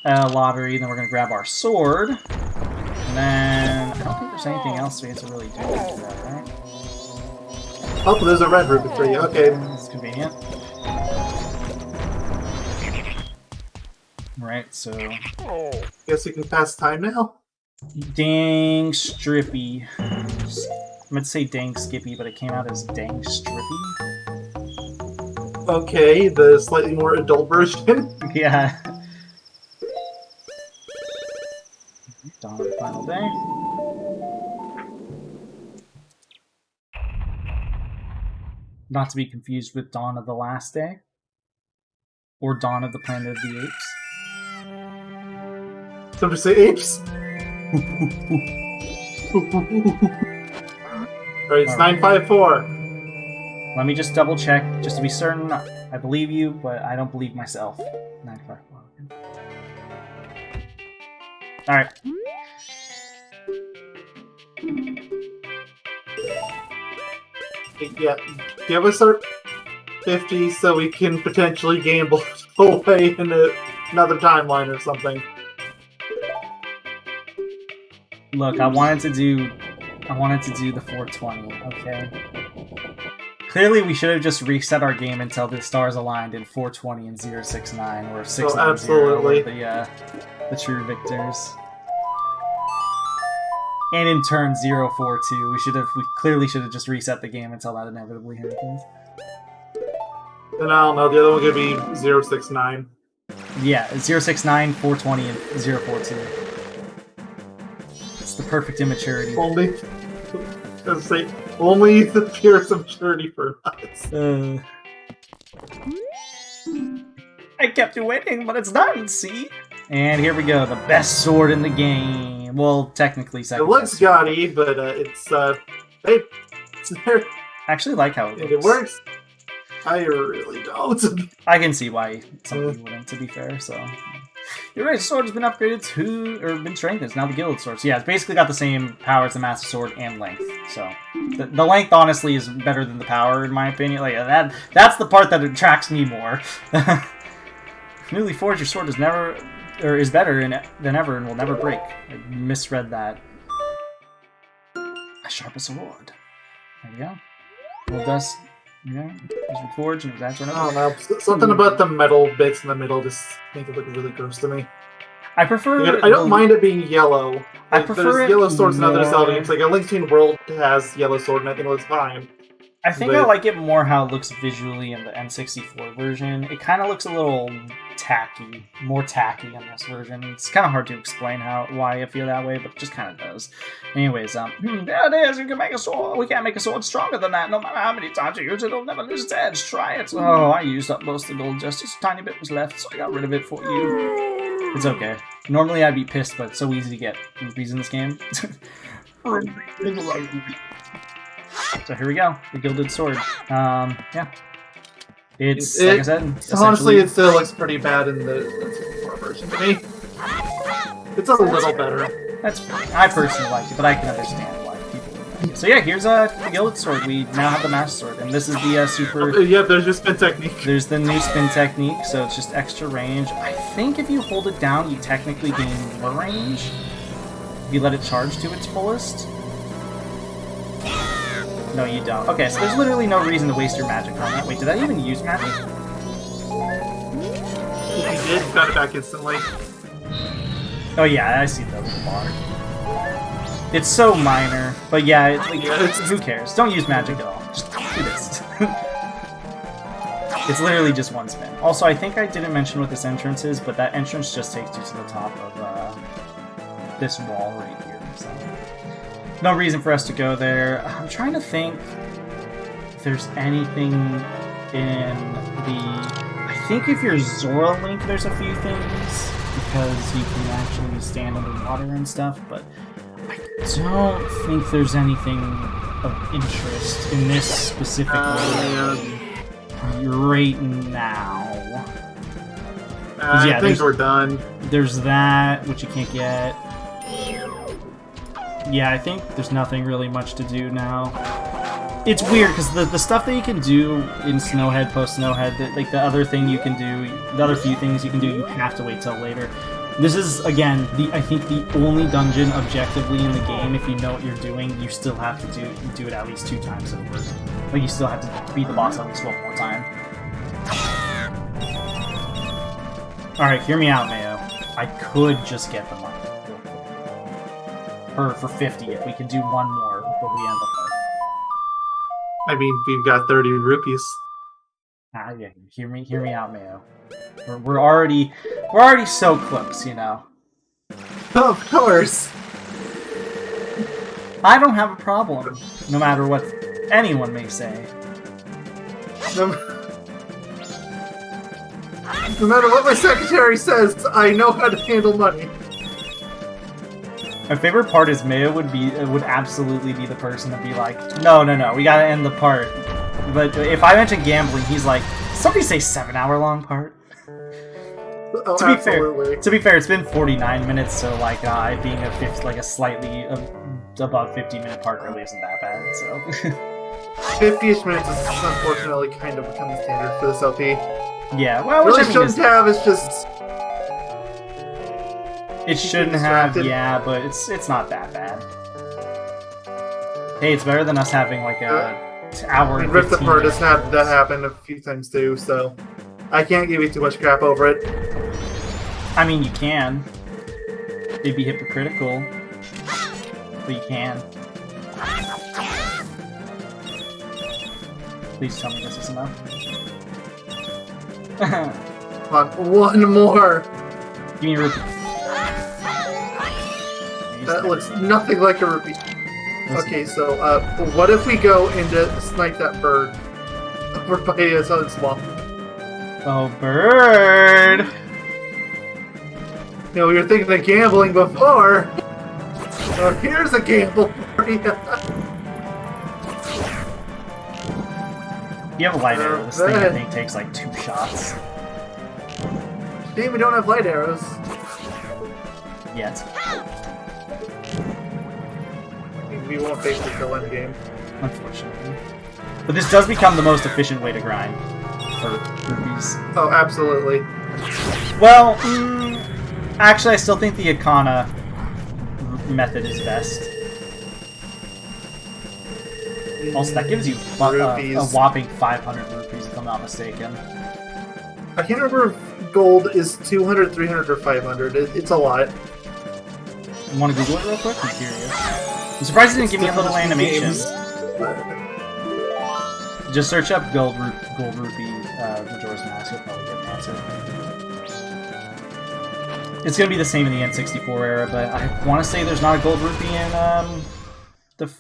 lottery. Then we're gonna grab our sword, and then I don't think there's anything else we have to really do after that, right? Oh, there's a red rupee for you. Okay. It's convenient. Right, so Guess you can pass time now. dang Strippy. I meant to say dang Skippy, but it came out as dang Strippy. Okay, the slightly more adult version. Yeah. Dawn of the final day. Not to be confused with Dawn of the Last Day. Or Dawn of the Planet of the Apes. Somebody say apes. Alright, it's 954. Let me just double check, just to be certain. I believe you, but I don't believe myself. 954. Alright. Yeah, give us our 50 so we can potentially gamble away in another timeline or something. Look, I wanted to do the 420, okay? Clearly we should have just reset our game until the stars aligned in 420 and 069, or 690 absolutely. were the true victors. And in turn 042. We clearly should have just reset the game until that inevitably happens. Then I don't know, the other one could be 069. Yeah, 069, 420, and 042. perfect immaturity. Only, let's say, only the purest of maturity for us. I kept you waiting, but it's done, see? And here we go, the best sword in the game. Well, technically It second looks best. gaudy, but hey, it's there. I actually like how it And looks. it works. I really don't. I can see why somebody wouldn't, to be fair, so... Your race sword has been upgraded to, or been strengthened. It's now the Gilded Sword. So yeah, it's basically got the same power as the Master Sword and length. So the length, honestly, is better than the power, in my opinion. Like that's the part that attracts me more. Newly forged, your sword is better than ever and will never break. I misread that. A sharp as a sword. There we go. Well, dust. Yeah, it was reforged and that's I don't know. Something about the metal bits in the middle just make it look really gross to me. I prefer. I don't mind it being yellow. I prefer there's it yellow swords in other more- Zelda games. Like A Link Between World has yellow sword, and I think it looks fine. I think I like it more how it looks visually in the N64 version. It kind of looks a little tacky, more tacky in this version. It's kind of hard to explain why I feel that way, but it just kind of does. Anyways, there it is. You can make a sword. We can't make a sword stronger than that. No matter how many times you use it, it'll never lose its edge. Try it. Oh, I used up most of the gold. Just a tiny bit was left, so I got rid of it for you. It's okay. Normally I'd be pissed, but it's so easy to get rupees in this game. So here we go, the Gilded Sword. Yeah. It's, like I said, honestly, essentially... it still looks pretty bad in the N64 version to me. It's a little better. That's fine. I personally like it, but I can understand why people would like it. So yeah, here's the Gilded Sword. We now have the Master Sword, and this is the super... Yeah, there's your spin technique. There's the new spin technique, so it's just extra range. I think if you hold it down, you technically gain more range. If you let it charge to its fullest. No, you don't. Okay, so there's literally no reason to waste your magic on that. Wait, did I even use magic? If you did, you got it back instantly. Oh yeah, I see the little bar. It's so minor, but yeah, who cares? Don't use magic at all. Just do this. It's literally just one spin. Also, I think I didn't mention what this entrance is, but that entrance just takes you to the top of this wall right here. So. No reason for us to go there. I'm trying to think if there's anything in the... I think if you're Zora Link, there's a few things, because you can actually stand underwater and stuff, but I don't think there's anything of interest in this specific area right now. I think we're done. There's that, which you can't get. Yeah, I think there's nothing really much to do now. It's weird, because the stuff that you can do in Snowhead, post-Snowhead, like the other thing you can do, the other few things you can do, you have to wait till later. This is, again, I think the only dungeon objectively in the game, if you know what you're doing, you still have to do it at least 2 times over. Like, you still have to beat the boss at least 1 more time. Alright, hear me out, Mayo. I could just get the money. For 50, if we can do 1 more before we end the part. I mean, we've got 30 rupees. Yeah, hear me out, Mayo. We're already so close, you know. Of course. I don't have a problem, no matter what anyone may say. No matter what my secretary says, I know how to handle money. My favorite part is Mayo would absolutely be the person to be like, no, we gotta end the part. But if I mention gambling, he's like, somebody say 7-hour-long part. Oh, To be fair, it's been 49 minutes, so like it being a slightly above 50-minute part really isn't that bad. So 50-ish minutes is unfortunately kind of becoming standard for this LP. yeah, well, Really which I mean shouldn't have. It's just it shouldn't have, distracted. yeah, but it's not that bad. Hey, it's better than us having like a hour. I mean, and Rift 15 Apart has had minutes. that happen a few times too, so I can't give you too much crap over it. I mean, you can. It'd be hypocritical, but you can. Please tell me this is enough. Come on, 1 more. Give me a rupee. That looks nothing like a rupee. Okay, so what if we go and snipe that bird over by his own swamp? Oh, bird! You know, we were thinking of gambling before. So here's a gamble for you. You have a light arrow. This thing, I think, takes like 2 shots. Damn, we don't have light arrows. Yet. We won't face this till end game. Unfortunately. But this does become the most efficient way to grind for rupees. Oh, absolutely. Well, actually, I still think the Akana method is best. Also, that gives you a whopping 500 rupees, if I'm not mistaken. I can't remember if gold is 200, 300, or 500. It's a lot. You want to Google it real quick? I'm curious. I'm surprised it didn't give me a little animation. Just search up gold rupee Majora's Mask. You'll probably get an answer. It's gonna be the same in the N64 era, but I want to say there's not a gold rupee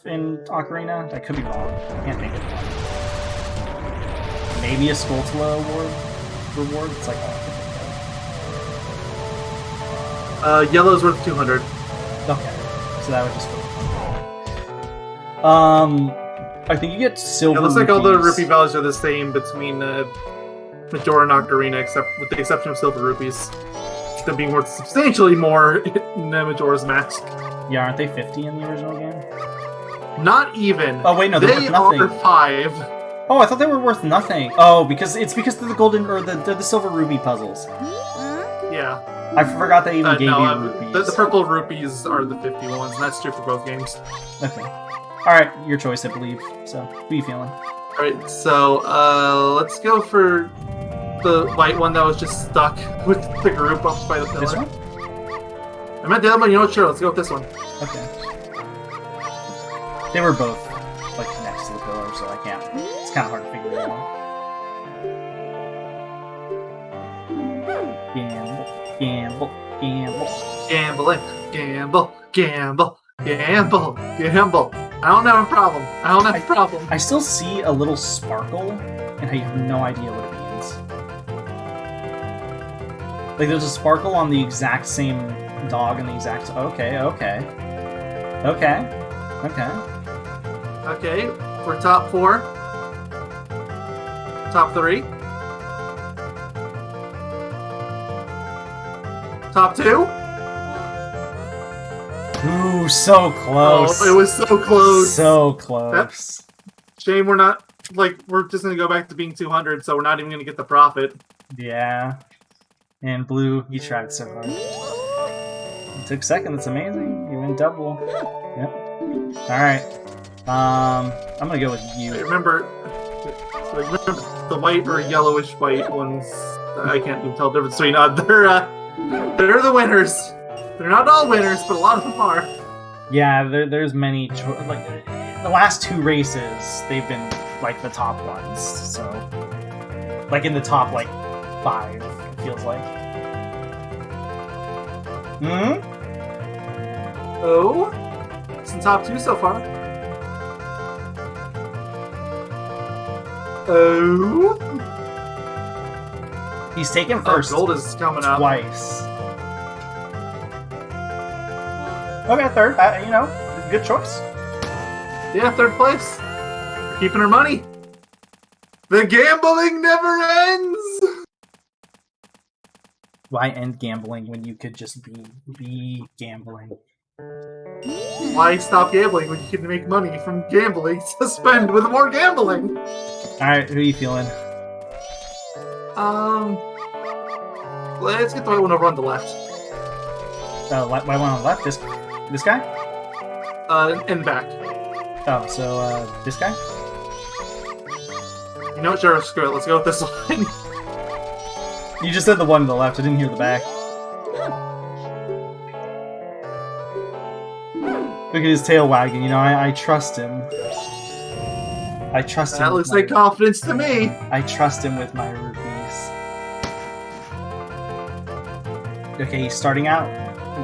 in Ocarina. I could be wrong. I can't think of one. Maybe a Skulltula reward. It's like Yellow's worth 200. Okay, so that would just. I think you get silver. It looks like rupees. all the rupee values are the same between Majora and Ocarina, except with the exception of silver rupees. Them being worth substantially more in Majora's Mask. Yeah, aren't they 50 in the original game? Not even. Oh wait, no, they're worth nothing. Are 5. Oh, I thought they were worth nothing. Oh, because they're the golden or the silver rupee puzzles. Yeah. I forgot they even gave you rupees. The purple rupees are the 50 ones, and that's true for both games. Okay. Alright, your choice, I believe. So, what are you feeling? Alright, so let's go for the white one that was just stuck with the group up by the pillar. This one? I meant the other one, you know what? Sure, let's go with this one. Okay. They were both, like, next to the pillar, so I can't. It's kind of hard to figure it out. Gamble, gamble, gamble. Gambling, gamble, gamble, gamble, gamble. I don't have a problem. I still see a little sparkle, and I have no idea what it means. Like, there's a sparkle on the exact same dog and the exact... Okay. Okay, we're top 4. Top 3. Top 2. Ooh, so close. Oh, it was so close. So close. Shame we're not, we're just going to go back to being 200, so we're not even going to get the profit. Yeah. And Blue, you tried so hard. You took second, that's amazing. You went double. Yep. Alright. I'm gonna go with you. Remember the white or yellowish white ones, I can't even tell the difference between, they're the winners. They're not all winners, but a lot of them are. Yeah, there's many. The last 2 races, they've been like the top ones. So, like in the top 5, it feels like. Oh, it's in top 2 so far. Oh, he's taken first. Gold is coming up twice. Okay, third. Good choice. Yeah, 3rd place. We're keeping our money. The gambling never ends. Why end gambling when you could just be gambling? Why stop gambling when you can make money from gambling to spend with more gambling? Alright, who are you feeling? Let's get the white one over on the left. White one on the left? This guy? And back. Oh, so, this guy? You know what, sure, screw it, let's go with this one. You just said the one to the left, I didn't hear the back. Look at his tail wagging, I trust him. I trust him. That looks like confidence to me. I trust him with my rupees. Okay, he's starting out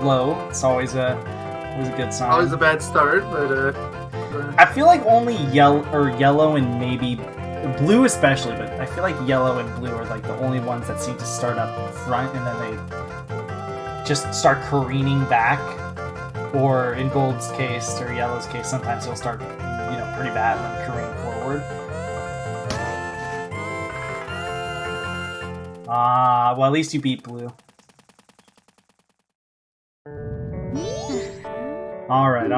low. It's always a was a good sign. Always a bad start, but I feel like only yellow and maybe blue especially, but I feel like yellow and blue are like the only ones that seem to start up front and then they just start careening back. Or in gold's case or yellow's case, sometimes he'll start, pretty bad and then careen forward. Well, at least you beat blue. Alright.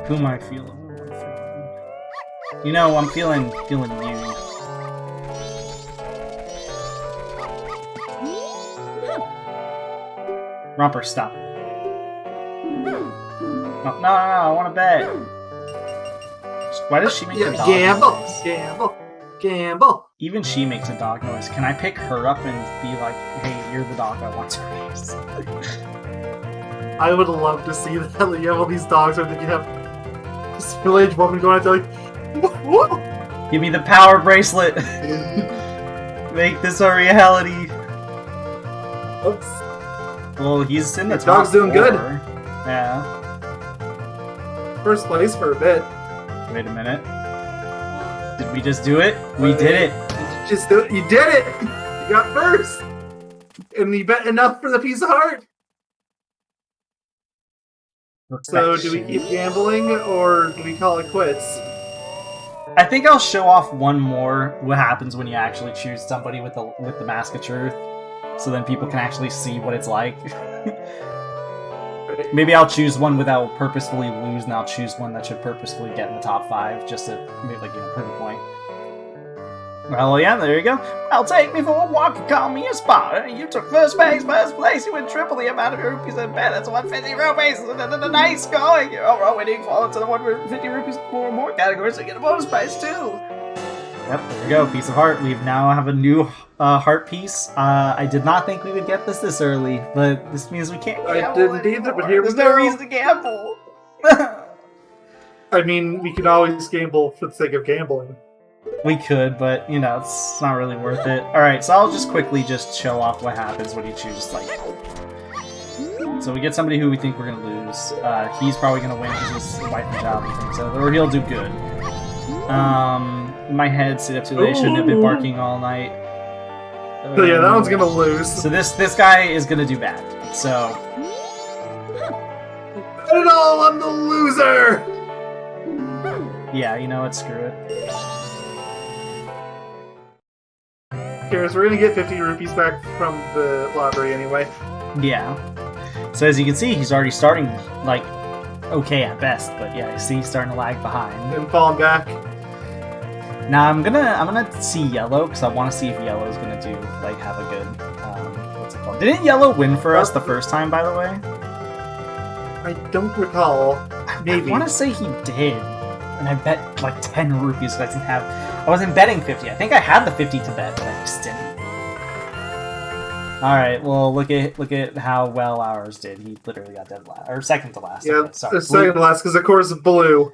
Who am I feeling? I'm feeling you. Romper, stop. No, I want to bet. Why does she make a dog noise? Gamble. Even she makes a dog noise. Can I pick her up and be like, hey, you're the dog I want to raise? I would love to see that. You have all these dogs, I think you have this middle-aged woman going out there like, whoa! Give me the power bracelet! Make this a reality! Oops. Well, he's in the top dog's doing 4. good. Yeah. First place for a bit. Wait a minute. Did we just do it? We did it! Just do it. You did it! You got first! And you bet enough for the piece of heart! So, do we keep gambling, or do we call it quits? I think I'll show off one more what happens when you actually choose somebody with the Mask of Truth, so then people can actually see what it's like. Maybe I'll choose one without purposefully lose, and I'll choose one that should purposefully get in the top 5, just to make prove a point. Well, yeah, there you go. Well, take me for a walk and call me a spot. You took first place. You win triple the amount of rupees in bet. That's 150 rupees. Nice going. You're winning. Fall into the 150 rupees for more categories to get a bonus prize, too. Yep, there we go. Piece of heart. We now have a new heart piece. I did not think we would get this early, but this means we can't gamble. I didn't either, but here we go. There's no reason to gamble. I mean, we can always gamble for the sake of gambling. We could, but, it's not really worth it. Alright, so I'll just quickly show off what happens when you choose, So we get somebody who we think we're gonna lose. He's probably gonna win because his wife and child and things, or he'll do good. My head sit up today, shouldn't have been barking all night. So yeah, that one's gonna lose. So this guy is gonna do bad, so... Not at all, I'm the loser! Yeah, you know what, screw it. Cares, we're gonna get 50 rupees back from the lottery anyway. Yeah. So as you can see, he's already starting, okay at best, but yeah, you see he's starting to lag behind. And falling back. Now I'm gonna see yellow, because I want to see if yellow's gonna do, have a good, what's it called? Didn't yellow win for us the first time, by the way? I don't recall. Maybe. I want to say he did. And I bet, 10 rupees, because I wasn't betting 50. I think I had the 50 to bet, but I just didn't. Alright, well, look at how well ours did. He literally got dead last, or second to last. Yeah, sorry. second to last, because of course blue.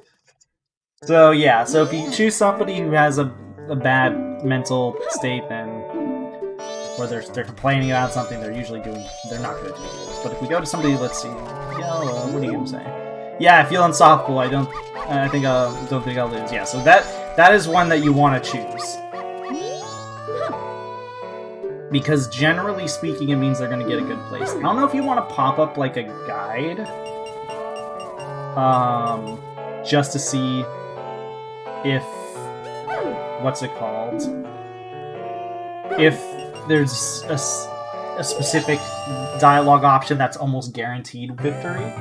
So yeah, so if you choose somebody who has a bad mental state, then, or they're complaining about something, they're not going to do good. But if we go to somebody, let's see, yellow, what are you going to say? Yeah, I feel unstoppable. I don't think I'll lose. Yeah, so that is one that you want to choose. Because generally speaking, it means they're going to get a good place. I don't know if you want to pop up a guide, just to see if what's it called? If there's a specific dialogue option that's almost guaranteed victory.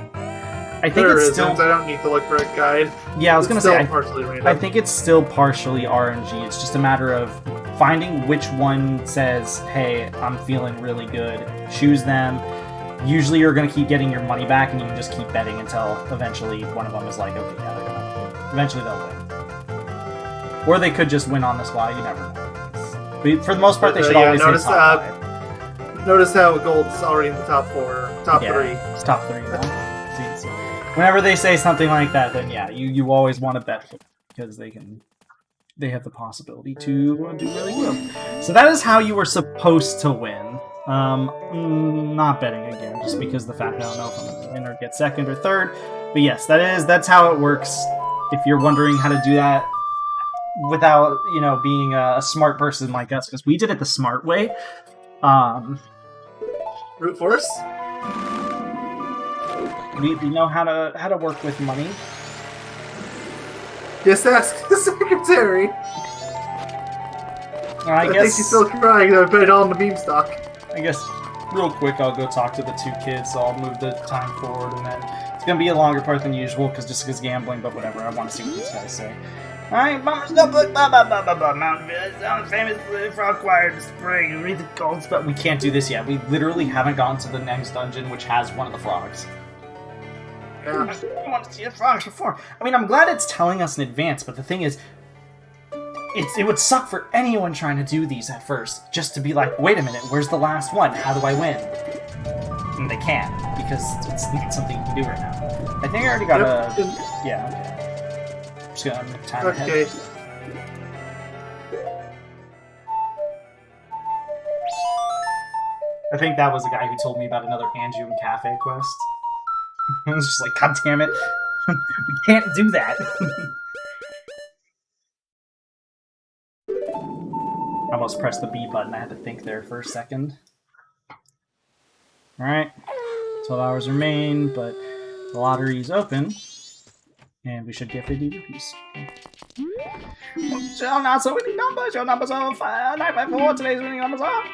I think there it's isn't. still. I don't need to look for a guide. Yeah, I was gonna say. Partially random. I think it's still partially RNG. It's just a matter of finding which one says, "Hey, I'm feeling really good." Choose them. Usually, you're gonna keep getting your money back, and you can just keep betting until eventually one of them is like, "Okay, yeah, they're gonna." Eventually, they'll win. Or they could just win on the spot. You never know. But for the most part, they should always hit top 5. Notice how gold's already in the top 4, top 3. It's top 3 now. See, whenever they say something like that, then yeah, you always want to bet because they have the possibility to do really well. So that is how you were supposed to win. Not betting again, just because the fact I don't know if I'm gonna win or get second or third. But yes, that's how it works. If you're wondering how to do that without, being a smart person like us, because we did it the smart way. Brute force? We know how to work with money. Just ask the secretary. I think guess she's still crying. I put it all on the beanstalk. I guess real quick, I'll go talk to the two kids. So I'll move the time forward, and then it's gonna be a longer part than usual just because gambling. But whatever, I want to see what these guys say. All right, Mama's notebook. Mountain View, famous frog choir in the spring. Read the gold spell. We can't do this yet. We literally haven't gotten to the next dungeon, which has one of the frogs. Yeah. I want to see the frogs before. I mean, I'm glad it's telling us in advance, but the thing is, it would suck for anyone trying to do these at first, just to be like, wait a minute, where's the last one? How do I win? And they can't, because it's not something you can do right now. I think I already got Yeah, okay. I'm just gonna move time ahead. Okay. I think that was the guy who told me about another Anju and Cafe quest. I was just like, god damn it. We can't do that. I almost pressed the B button. I had to think there for a second. Alright. 12 hours remain, but the lottery's open. And we should get 50 rupees. So winning numbers. Your numbers are 954. Today's winning numbers are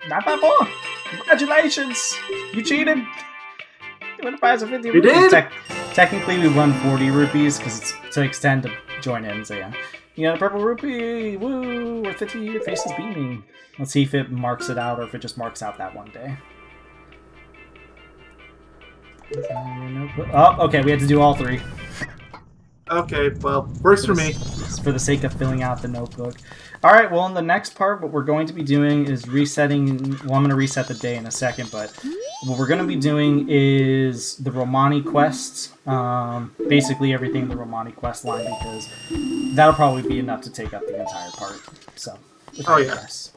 954. Congratulations. You cheated. You win a prize of 50 rupees. You did? Technically, we won 40 rupees because it takes 10 to join in, so yeah. You got a purple rupee! Woo! We're 50, your face is beaming. Let's see if it marks it out or if it just marks out that one day. Oh, okay, we had to do all three. Okay, well, works for me. For the sake of filling out the notebook. Alright, well, in the next part, what we're going to be doing is resetting... Well, I'm going to reset the day in a second, but what we're going to be doing is the Romani quests. Basically everything in the Romani quest line, because that'll probably be enough to take up the entire part. So, oh yeah. Guess.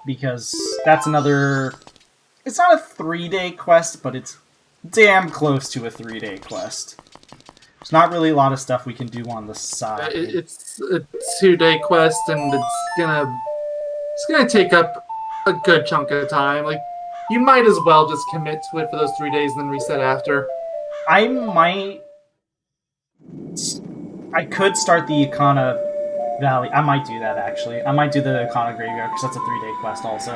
Because that's another... It's not a 3-day quest, but it's damn close to a 3-day quest. There's not really a lot of stuff we can do on the side. It's a 2-day quest, and it's gonna take up a good chunk of time. Like, you might as well just commit to it for those 3 days and then reset after. I could start the Ikana Valley. I might do that, actually. I might do the Ikana Graveyard, because that's a 3-day quest also.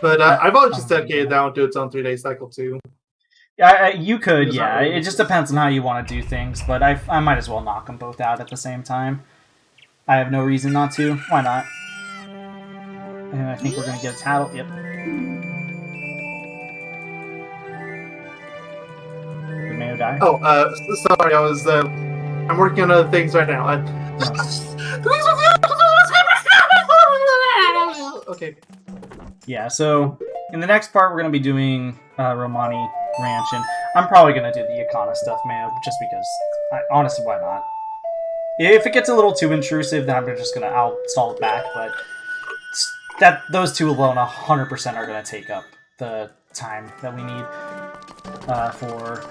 But I've always just dedicated that one to its own 3-day cycle, too. Yeah, you could, yeah. It just depends on how you want to do things, but I might as well knock them both out at the same time. I have no reason not to. Why not? And I think we're going to get a tattle. Yep. Did Mayo die? Oh, sorry, I'm working on other things right now. Okay. Yeah, so in the next part, we're going to be doing Romani Ranch, and I'm probably going to do the Ikana stuff, man, just because, honestly, why not? If it gets a little too intrusive, then I'll stall it back, but those two alone 100% are going to take up the time that we need for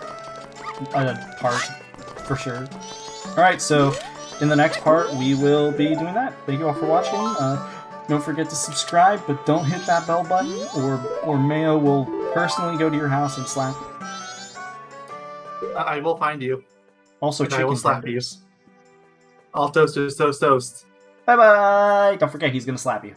a part, for sure. Alright, so in the next part, we will be doing that. Thank you all for watching. Don't forget to subscribe, but don't hit that bell button, or Mayo will personally go to your house and slap you. I will find you. Also, and I will chicken slap tenders. you. All toasters, toast, toast. Bye-bye! Don't forget, he's gonna slap you.